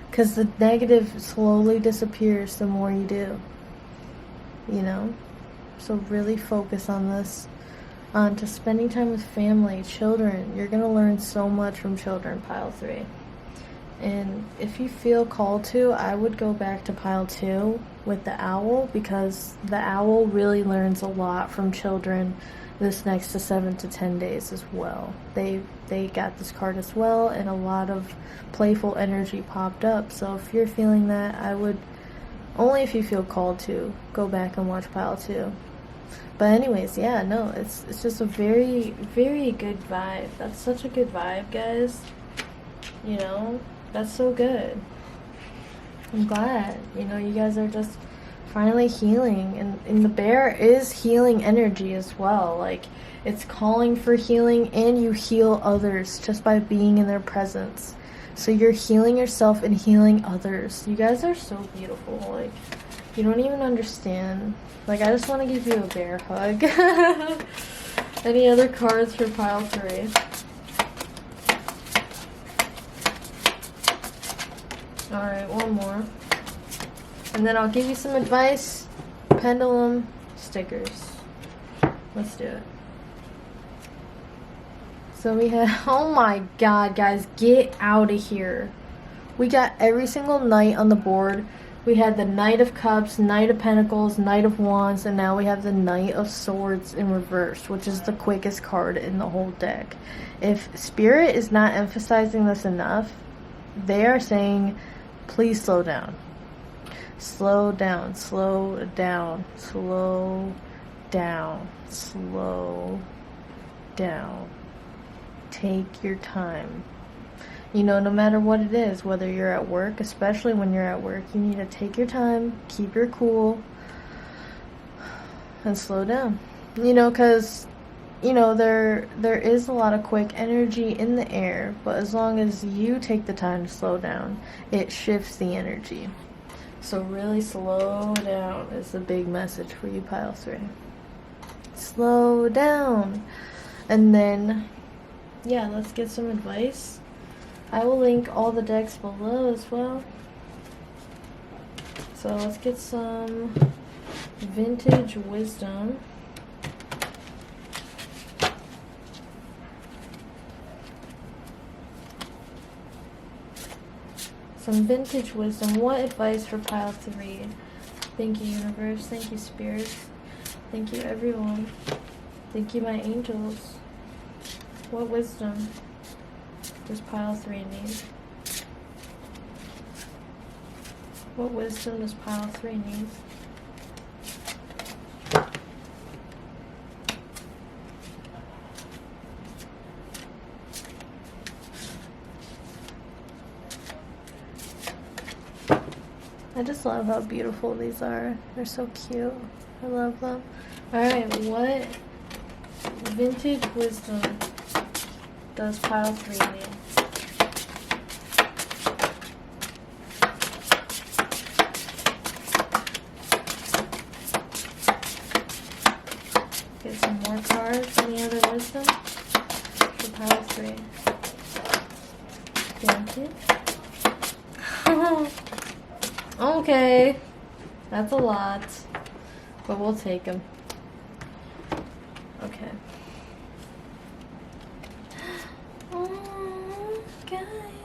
Because the negative slowly disappears the more you do. You know? So really focus on this. On to spending time with family, children. You're going to learn so much from children, pile 3. And if you feel called to, I would go back to pile 2 with the owl, because the owl really learns a lot from children this next to 7 to 10 days as well. They got this card as well, and a lot of playful energy popped up. So if you're feeling that, I would, only if you feel called to, go back and watch pile 2. But anyways, yeah, no, it's just a very, very good vibe. That's such a good vibe, guys. You know? That's so good. I'm glad. You know, you guys are just finally healing. And the bear is healing energy as well. Like, it's calling for healing, and you heal others just by being in their presence. So you're healing yourself and healing others. You guys are so beautiful. Like, you don't even understand. Like, I just want to give you a bear hug. Any other cards for pile 3? Alright, one more. And then I'll give you some advice. Pendulum stickers. Let's do it. So we have, oh my god, guys, get out of here. We got every single knight on the board. We had the Knight of Cups, Knight of Pentacles, Knight of Wands, and now we have the Knight of Swords in reverse, which is the quickest card in the whole deck. If Spirit is not emphasizing this enough, they are saying, please slow down. Slow down, slow down, slow down, slow down. Take your time. You know, no matter what it is, whether you're at work, especially when you're at work, you need to take your time, keep your cool, and slow down. You know, because, you know, there is a lot of quick energy in the air, but as long as you take the time to slow down, it shifts the energy. So really slow down is the big message for you, pile 3. Slow down. And then, yeah, let's get some advice. I will link all the decks below as well. So let's get some vintage wisdom. Some vintage wisdom. What advice for pile 3? Thank you, universe. Thank you, spirits. Thank you, everyone. Thank you, my angels. What wisdom does pile 3 need? What wisdom does pile 3 need? I just love how beautiful these are. They're so cute. I love them. Alright, what vintage wisdom does pile 3 need? Get some more cards. Any other wisdom for pile 3? Thank you. Okay, that's a lot, but we'll take them. Okay. Oh, guys.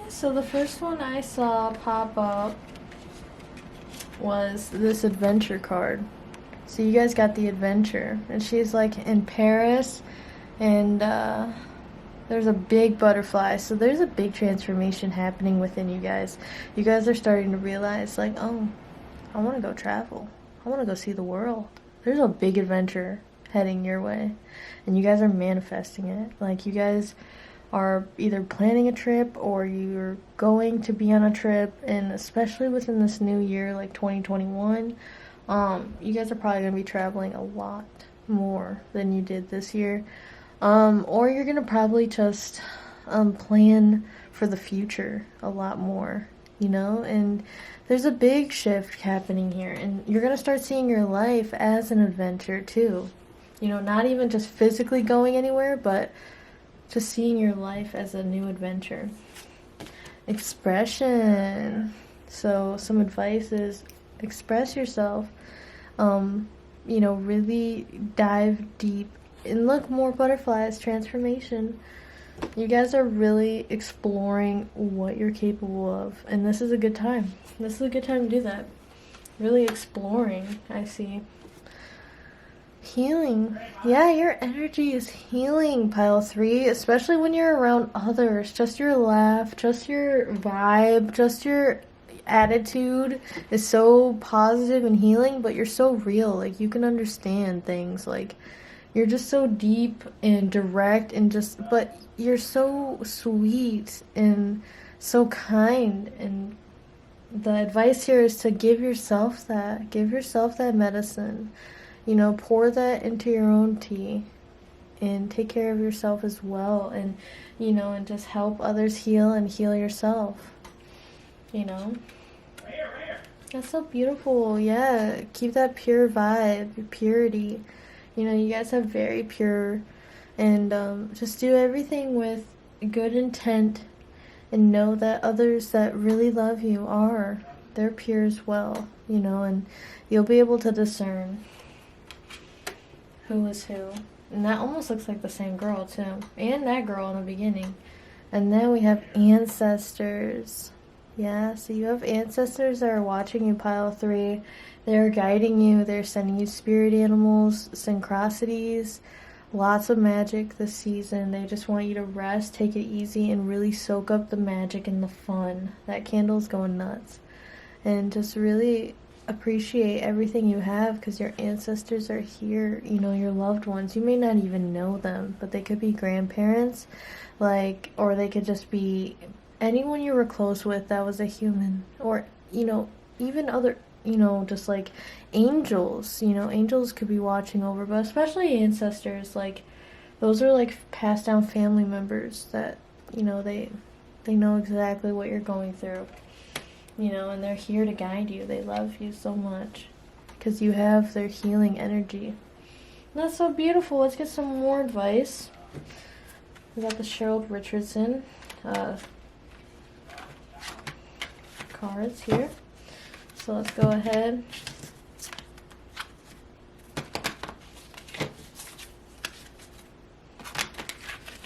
So the first one I saw pop up was this adventure card. So you guys got the adventure, and she's like in Paris, and there's a big butterfly. So there's a big transformation happening within you guys. You guys are starting to realize, like, oh, I want to go travel. I want to go see the world. There's a big adventure heading your way, and you guys are manifesting it. Like, you guys are either planning a trip or you're going to be on a trip, and especially within this new year, like 2021, you guys are probably going to be traveling a lot more than you did this year. Or you're going to probably just plan for the future a lot more, you know? And there's a big shift happening here. And you're going to start seeing your life as an adventure, too. You know, not even just physically going anywhere, but just seeing your life as a new adventure. Expression. So some advice is express yourself. You know, really dive deep. And look, more butterflies, transformation. You guys are really exploring what you're capable of. And this is a good time. This is a good time to do that. Really exploring, I see. Healing. Yeah, your energy is healing, pile 3. Especially when you're around others. Just your laugh, just your vibe, just your attitude is so positive and healing. But you're so real. Like, you can understand things. Like, you're just so deep and direct and just, but you're so sweet and so kind, and the advice here is to give yourself that. Give yourself that medicine. You know, pour that into your own tea and take care of yourself as well. And, you know, and just help others heal and heal yourself. You know? That's so beautiful. Yeah, keep that pure vibe, purity. You know, you guys have very pure, and just do everything with good intent, and know that others that really love you they're pure as well, you know, and you'll be able to discern who is who. And that almost looks like the same girl too, and that girl in the beginning. And then we have ancestors. Yeah, so you have ancestors that are watching you, pile 3. They're guiding you. They're sending you spirit animals, synchronicities, lots of magic this season. They just want you to rest, take it easy, and really soak up the magic and the fun. That candle's going nuts. And just really appreciate everything you have, because your ancestors are here, you know, your loved ones. You may not even know them, but they could be grandparents, like, or they could just be anyone you were close with that was a human, or, you know, even other, you know, just like angels. You know, angels could be watching over, but especially ancestors, like, those are like passed down family members that, you know, they know exactly what you're going through, you know, and they're here to guide you. They love you so much because you have their healing energy. And that's so beautiful. Let's get some more advice. We got the Cheryl Richardson cards here. So let's go ahead.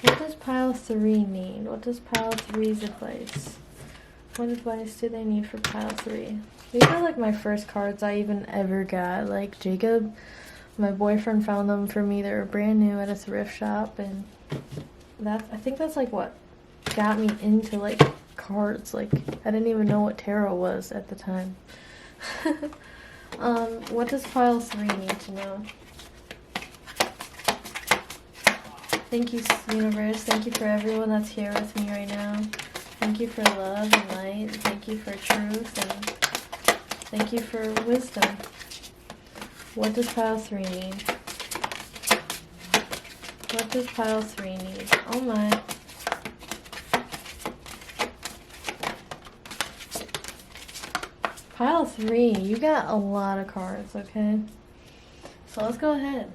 What does pile 3 need? What does pile 3's advice? What advice do they need for pile 3? These are like my first cards I even ever got. Like, Jacob, my boyfriend, found them for me. They were brand new at a thrift shop, and I think that's like what got me into like cards. Like, I didn't even know what tarot was at the time. What does pile 3 need to know? Thank you, universe. Thank you for everyone that's here with me right now. Thank you for love and light. Thank you for truth, and thank you for wisdom. What does pile 3 need? What does pile 3 need? Oh my. Pile 3, you got a lot of cards, okay? So let's go ahead.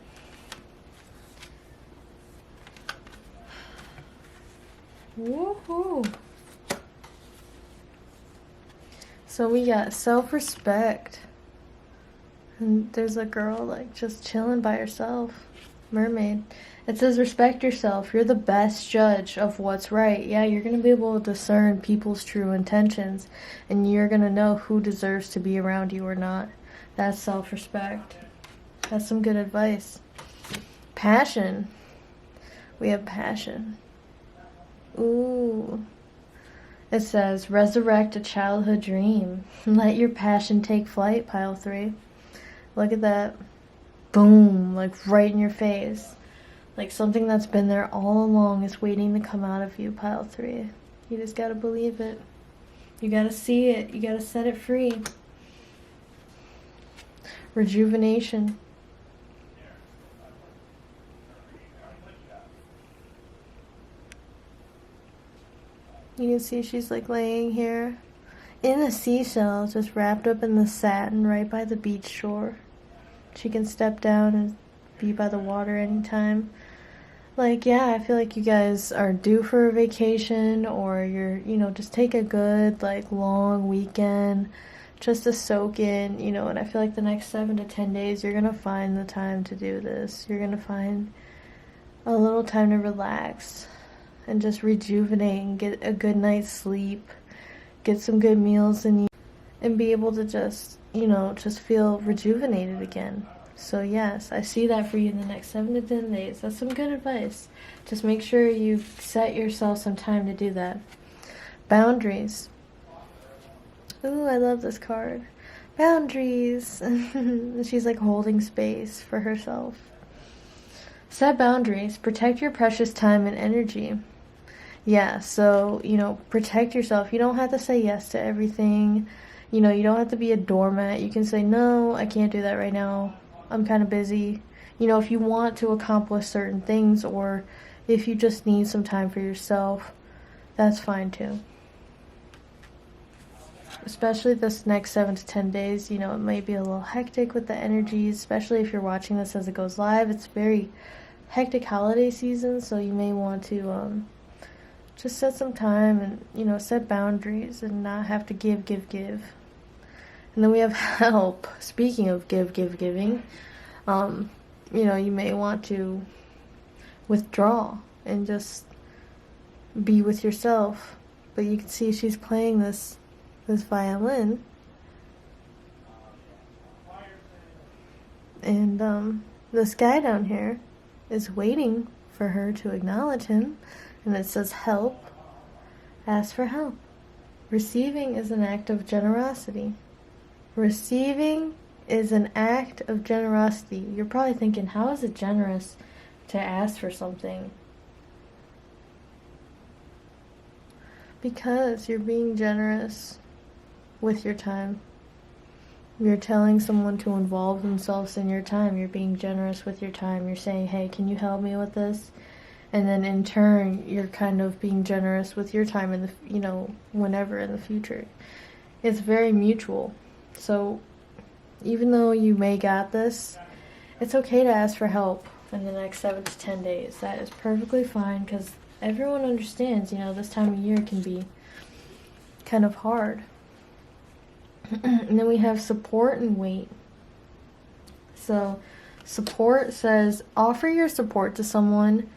Woohoo! So we got self-respect. And there's a girl like just chilling by herself. Mermaid. It says respect yourself. You're the best judge of what's right. Yeah, you're going to be able to discern people's true intentions. And you're going to know who deserves to be around you or not. That's self-respect. That's some good advice. Passion. We have passion. Ooh. It says resurrect a childhood dream. Let your passion take flight, pile 3. Look at that. Boom. Like right in your face. Like something that's been there all along is waiting to come out of you, pile 3. You just gotta believe it. You gotta see it. You gotta set it free. Rejuvenation. You can see she's like laying here in a seashell, just wrapped up in the satin right by the beach shore. She can step down and be by the water anytime. Like, yeah, I feel like you guys are due for a vacation, or you're, you know, just take a good, like, long weekend just to soak in, you know, and I feel like the next 7 to 10 days you're gonna find the time to do this. You're gonna find a little time to relax and just rejuvenate and get a good night's sleep, get some good meals, and be able to just, you know, just feel rejuvenated again. So yes, I see that for you in the next 7 to 10 days. That's some good advice. Just make sure you set yourself some time to do that. Boundaries. Ooh, I love this card. Boundaries. She's like holding space for herself. Set boundaries. Protect your precious time and energy. Yeah, so, you know, protect yourself. You don't have to say yes to everything. You know, you don't have to be a doormat. You can say, no, I can't do that right now. I'm kind of busy. You know, if you want to accomplish certain things, or if you just need some time for yourself, that's fine too. Especially this next 7 to 10 days, you know, it may be a little hectic with the energies, especially if you're watching this as it goes live. It's very hectic holiday season, so you may want to just set some time and, you know, set boundaries and not have to give. And then we have help. Speaking of giving, you know, you may want to withdraw and just be with yourself. But you can see she's playing this violin. And this guy down here is waiting for her to acknowledge him. And it says help. Ask for help. Receiving is an act of generosity. Receiving is an act of generosity. You're probably thinking, how is it generous to ask for something? Because you're being generous with your time. You're telling someone to involve themselves in your time. You're being generous with your time. You're saying, hey, can you help me with this? And then in turn, you're kind of being generous with your time in the, you know, whenever in the future. It's very mutual. So even though you may got this, it's okay to ask for help in the next 7 to 10 days. That is perfectly fine, because everyone understands, you know, this time of year can be kind of hard. And then we have support and wait. So support says, offer your support to someone.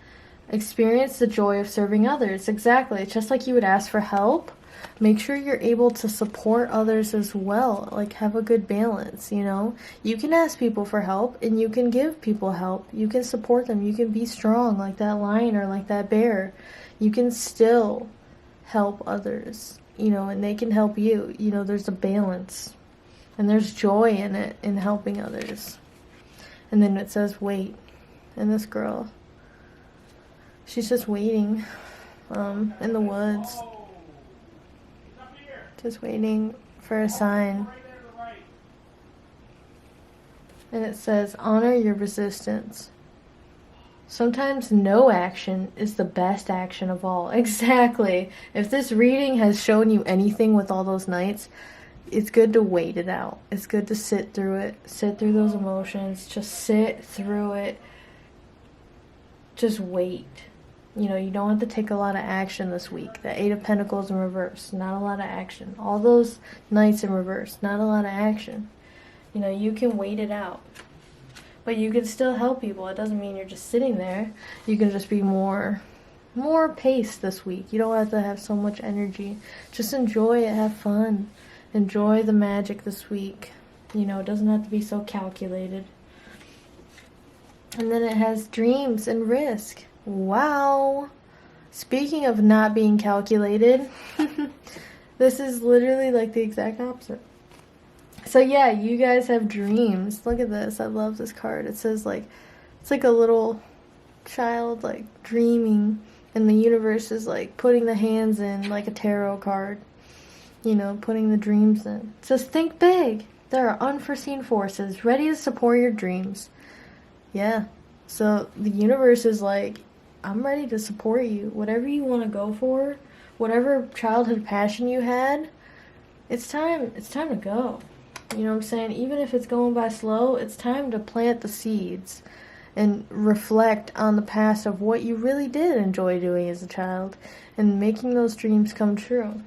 Experience the joy of serving others. Exactly. It's just like you would ask for help. Make sure you're able to support others as well. Like, have a good balance, you know? You can ask people for help, and you can give people help. You can support them. You can be strong like that lion or like that bear. You can still help others, you know, and they can help you. You know, there's a balance. And there's joy in it, in helping others. And then it says wait. And this girl, she's just waiting in the woods. Just waiting for a sign. And it says, honor your resistance. Sometimes no action is the best action of all. Exactly. If this reading has shown you anything with all those nights, it's good to wait it out. It's good to sit through it. Sit through those emotions. Just sit through it. Just wait. You know, you don't have to take a lot of action this week. The 8 of Pentacles in reverse, not a lot of action. All those Knights in reverse, not a lot of action. You know, you can wait it out. But you can still help people. It doesn't mean you're just sitting there. You can just be more paced this week. You don't have to have so much energy. Just enjoy it. Have fun. Enjoy the magic this week. You know, it doesn't have to be so calculated. And then it has dreams and risk. Wow. Speaking of not being calculated, this is literally like the exact opposite. So yeah, you guys have dreams. Look at this. I love this card. It says like, it's like a little child like dreaming, and the universe is like putting the hands in like a tarot card. You know, putting the dreams in. It says think big. There are unforeseen forces ready to support your dreams. Yeah. So the universe is like, I'm ready to support you. Whatever you want to go for, whatever childhood passion you had, it's time to go. You know what I'm saying? Even if it's going by slow, it's time to plant the seeds and reflect on the past of what you really did enjoy doing as a child and making those dreams come true.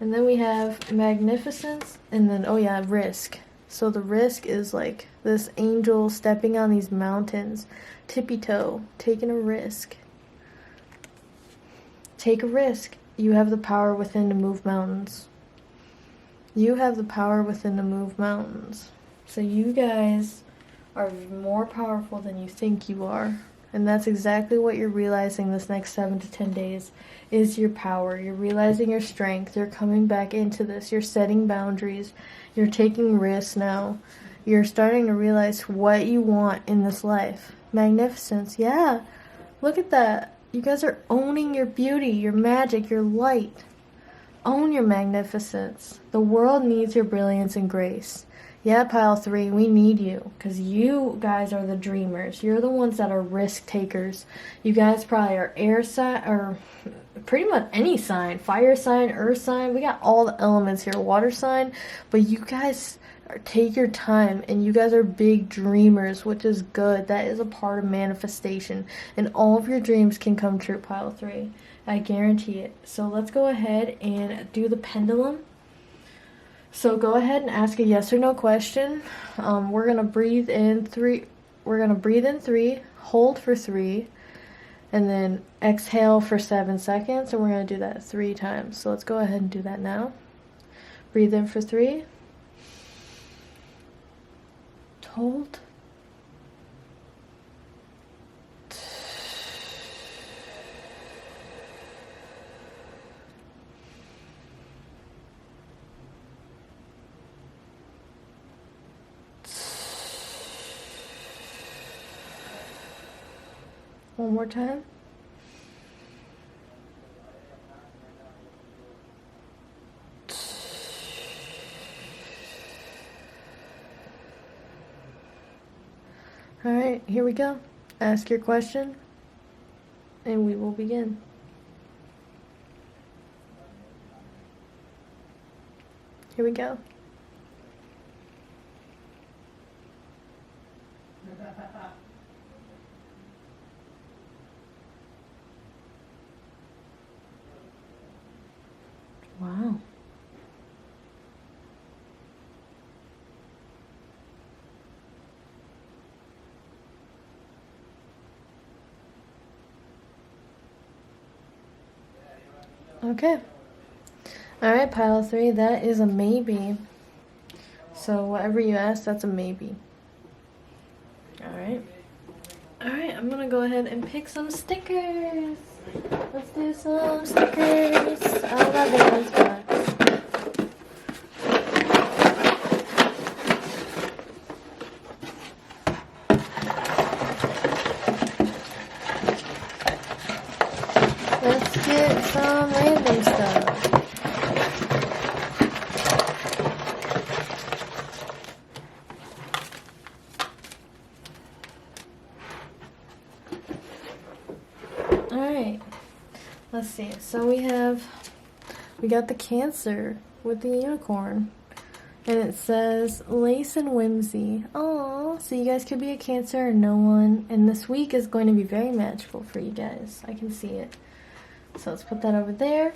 And then we have magnificence, and then, oh yeah, risk. So the risk is like this angel stepping on these mountains, tippy-toe, taking a risk. Take a risk. You have the power within to move mountains. You have the power within to move mountains. So you guys are more powerful than you think you are. And that's exactly what you're realizing this next 7 to 10 days is your power. You're realizing your strength. You're coming back into this. You're setting boundaries. You're taking risks now. You're starting to realize what you want in this life. Magnificence. Yeah. Look at that. You guys are owning your beauty, your magic, your light. Own your magnificence. The world needs your brilliance and grace. Yeah, pile 3, we need you, because you guys are the dreamers. You're the ones that are risk takers. You guys probably are air sign, or pretty much any sign. Fire sign, earth sign. We got all the elements here. Water sign. But you guys take your time, and you guys are big dreamers, which is good. That is a part of manifestation. And all of your dreams can come true, pile 3. I guarantee it. So let's go ahead and do the pendulum. So go ahead and ask a yes or no question. We're gonna breathe in 3. We're gonna breathe in 3, hold for 3, and then exhale for 7 seconds. And we're gonna do that 3 times. So let's go ahead and do that now. Breathe in for 3. Hold. One more time. All right, here we go. Ask your question, and we will begin. Here we go. Wow. Okay. All right, pile 3, that is a maybe. So whatever you ask, that's a maybe. All right. All right, I'm gonna go ahead and pick some stickers. Let's do some stickers. I love it. This box. Let's get some random stuff. Alright, let's see. So we got the Cancer with the unicorn. And it says, lace and whimsy. Oh, so you guys could be a Cancer or no one. And this week is going to be very magical for you guys. I can see it. So let's put that over there.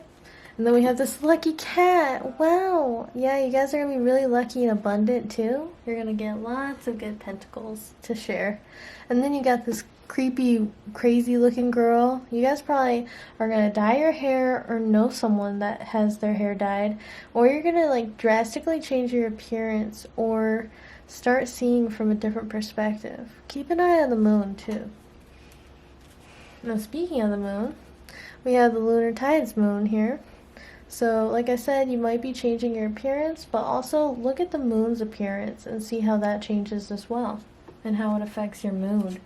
And then we have this lucky cat. Wow. Yeah, you guys are going to be really lucky and abundant too. You're going to get lots of good pentacles to share. And then you got this creepy, crazy looking girl. You guys probably are going to dye your hair or know someone that has their hair dyed. Or you're going to like drastically change your appearance or start seeing from a different perspective. Keep an eye on the moon too. Now speaking of the moon, we have the lunar tides moon here. So like I said, you might be changing your appearance, but also look at the moon's appearance and see how that changes as well and how it affects your mood.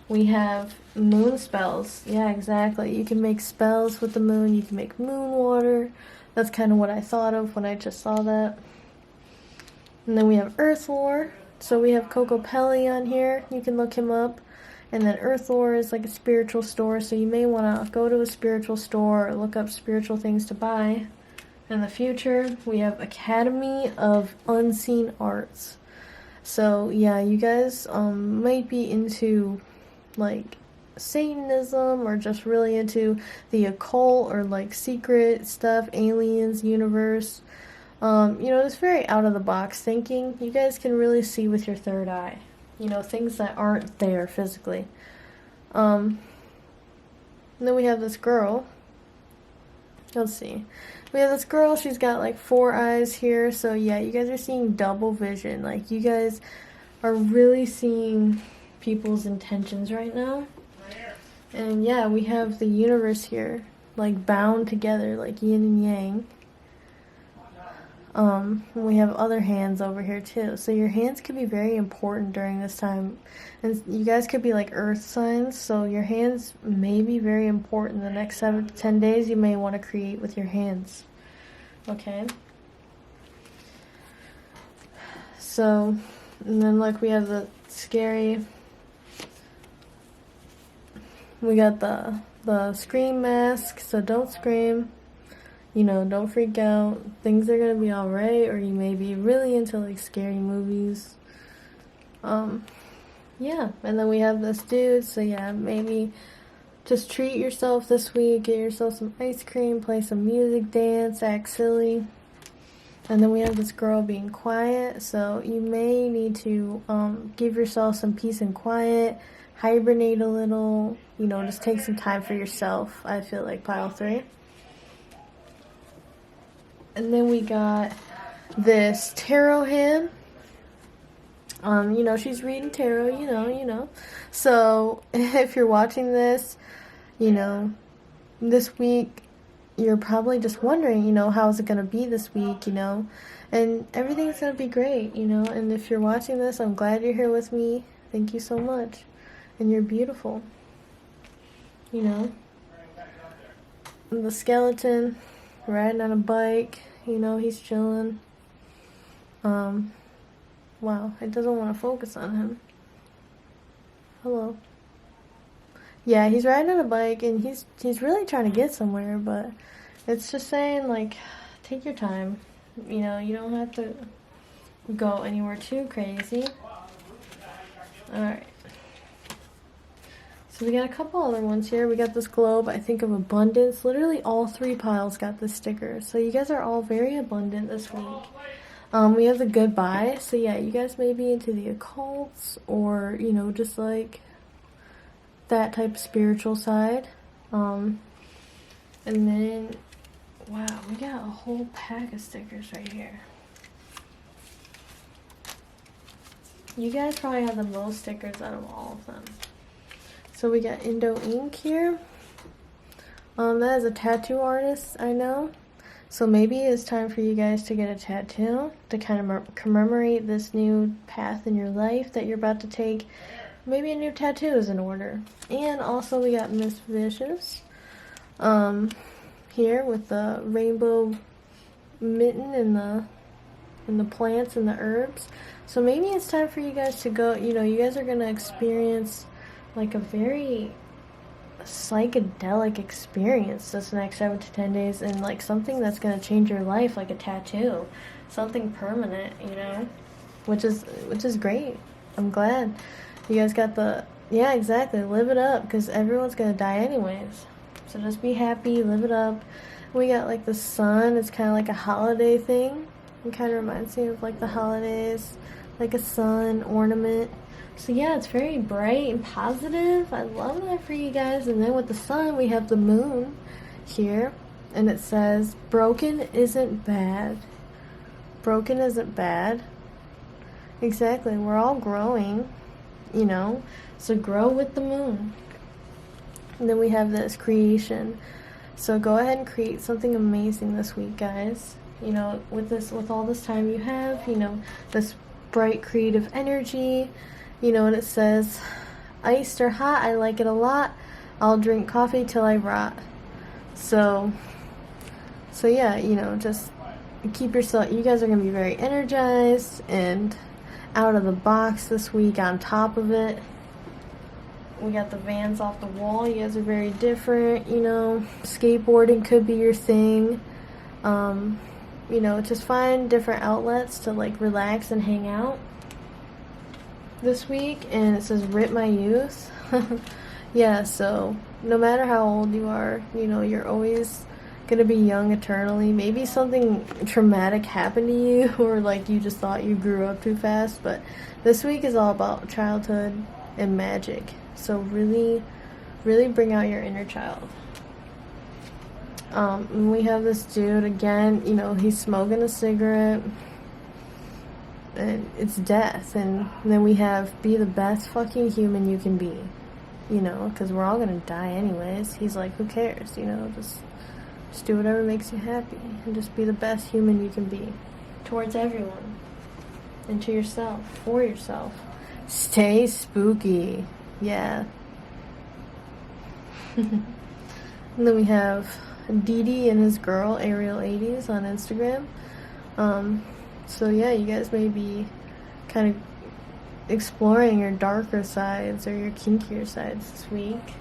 We have moon spells. Yeah, exactly. You can make spells with the moon. You can make moon water. That's kind of what I thought of when I just saw that. And then we have Earth Lore. So we have Coco Pelli on here. You can look him up. And then Earth Lore is like a spiritual store. So you may want to go to a spiritual store or look up spiritual things to buy. In the future, we have Academy of Unseen Arts. So yeah, you guys might be into like Satanism or just really into the occult or like secret stuff, aliens, universe. It's very out of the box thinking. You guys can really see with your third eye. Things that aren't there physically. And then we have this girl. Let's see. We have this girl, she's got like 4 eyes here. So yeah, you guys are seeing double vision. Like you guys are really seeing people's intentions right now. And yeah, we have the universe here, like bound together, like yin and yang. We have other hands over here too. So your hands could be very important during this time. And you guys could be like earth signs. So your hands may be very important the next 7 to 10 days. You may want to create with your hands. okay? So, and then like we have the scary, we got the scream mask, so don't scream, you know, don't freak out. Things are gonna be alright, or you may be really into like scary movies. Yeah, and then we have this dude, so yeah, maybe just treat yourself this week, get yourself some ice cream, play some music, dance, act silly. And then we have this girl being quiet, so you may need to give yourself some peace and quiet, hibernate a little, you know, just take some time for yourself, I feel like, pile 3. And then we got this tarot hand. You know, she's reading tarot, you know. So, if you're watching this, you know, this week, you're probably just wondering, you know, how is it going to be this week, you know, and everything's going to be great, you know, and if you're watching this, I'm glad you're here with me. Thank you so much. And you're beautiful, you know. And the skeleton riding on a bike, you know, he's chilling. Wow, it doesn't want to focus on him. Hello. Yeah, he's riding on a bike, and he's really trying to get somewhere, but it's just saying, like, take your time. You know, you don't have to go anywhere too crazy. Alright. So we got a couple other ones here. We got this globe, I think, of abundance. Literally all 3 piles got this sticker. So you guys are all very abundant this week. We have the goodbye. So yeah, you guys may be into the occults, or, you know, just like that type of spiritual side. And then, wow, we got a whole pack of stickers right here. You guys probably have the most stickers out of all of them. So we got Indo Ink here. That is a tattoo artist, I know. So maybe it's time for you guys to get a tattoo to kind of commemorate this new path in your life that you're about to take. Maybe a new tattoo is in order. And also we got Miss Vicious here with the rainbow mitten and the plants and the herbs. So maybe it's time for you guys to go, you know, you guys are going to experience like a very psychedelic experience this next 7 to 10 days, and like something that's going to change your life, like a tattoo, something permanent, you know, which is great. I'm glad you guys got the, yeah, exactly, live it up, because everyone's going to die anyways, so just be happy, live it up. We got like the sun. It's kind of like a holiday thing. It kind of reminds me of like the holidays, like a sun ornament. So yeah, it's very bright and positive. I love that for you guys. And then with the sun, we have the moon here. And it says, broken isn't bad. Broken isn't bad. Exactly. We're all growing, you know. So grow with the moon. And then we have this creation. So go ahead and create something amazing this week, guys. You know, with all this time you have, you know, this bright creative energy. You know, and it says, iced or hot, I like it a lot. I'll drink coffee till I rot. So yeah, you know, just keep yourself, you guys are going to be very energized and out of the box this week on top of it. We got the Vans off the wall. You guys are very different, you know. Skateboarding could be your thing. You know, just find different outlets to like relax and hang out this week. And it says rip my youth. Yeah, so no matter how old you are, you know, you're always gonna be young eternally. Maybe something traumatic happened to you, or like you just thought you grew up too fast, but this week is all about childhood and magic. So really, really bring out your inner child. And we have this dude again, you know, he's smoking a cigarette, and it's death. And then we have be the best fucking human you can be, you know, because we're all gonna die anyways. He's like, who cares, you know, just do whatever makes you happy, and just be the best human you can be towards everyone and to yourself, for yourself. Stay spooky. Yeah. And then we have Didi and his girl, Ariel80s, on Instagram. So yeah, you guys may be kind of exploring your darker sides or your kinkier sides this week.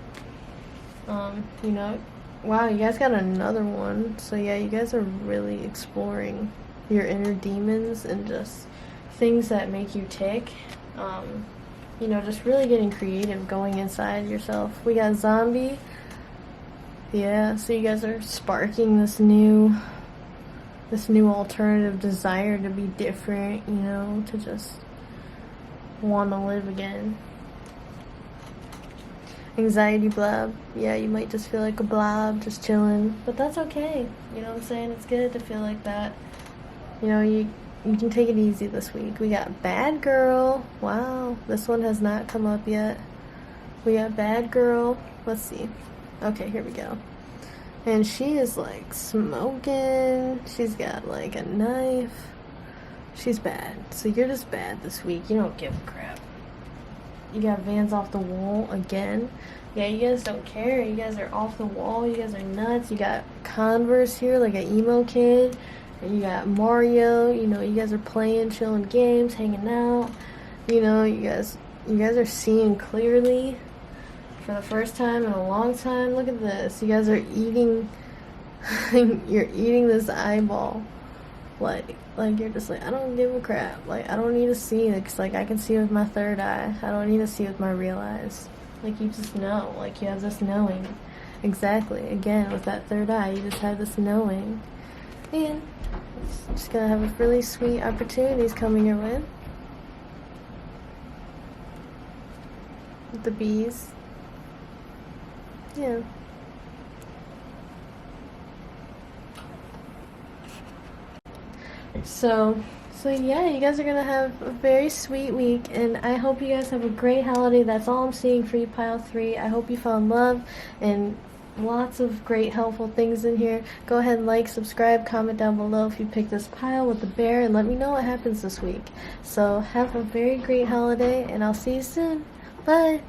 You know, wow, you guys got another one. So yeah, you guys are really exploring your inner demons and just things that make you tick. You know, just really getting creative, going inside yourself. We got zombie. Yeah, so you guys are sparking this new alternative desire to be different, you know, to just want to live again. Anxiety blob. Yeah, you might just feel like a blob, just chilling, but that's okay. You know what I'm saying? It's good to feel like that. You know, you can take it easy this week. We got bad girl. Wow, this one has not come up yet. We got bad girl. Let's see. Okay, here we go. And she is like smoking. She's got like a knife. She's bad. So you're just bad this week. You don't give a crap. You got Vans off the wall again. Yeah, you guys don't care. You guys are off the wall. You guys are nuts. You got Converse here, like an emo kid. And you got Mario. You know, you guys are playing, chilling games, hanging out. You know, you guys are seeing clearly for the first time in a long time. Look at this. You guys are eating. You're eating this eyeball. Like you're just like, I don't give a crap. Like, I don't need to see it, because like I can see with my third eye. I don't need to see with my real eyes. Like, you just know. Like, you have this knowing. Exactly. Again, with that third eye, you just have this knowing. And it's just gonna have a really sweet opportunities coming your way. With the bees. Yeah. So yeah, you guys are gonna have a very sweet week, and I hope you guys have a great holiday. That's all I'm seeing for you, pile 3. I hope you found love and lots of great helpful things in here. Go ahead and like, subscribe, comment down below if you pick this pile with the bear, and let me know what happens this week. So have a very great holiday, and I'll see you soon. Bye.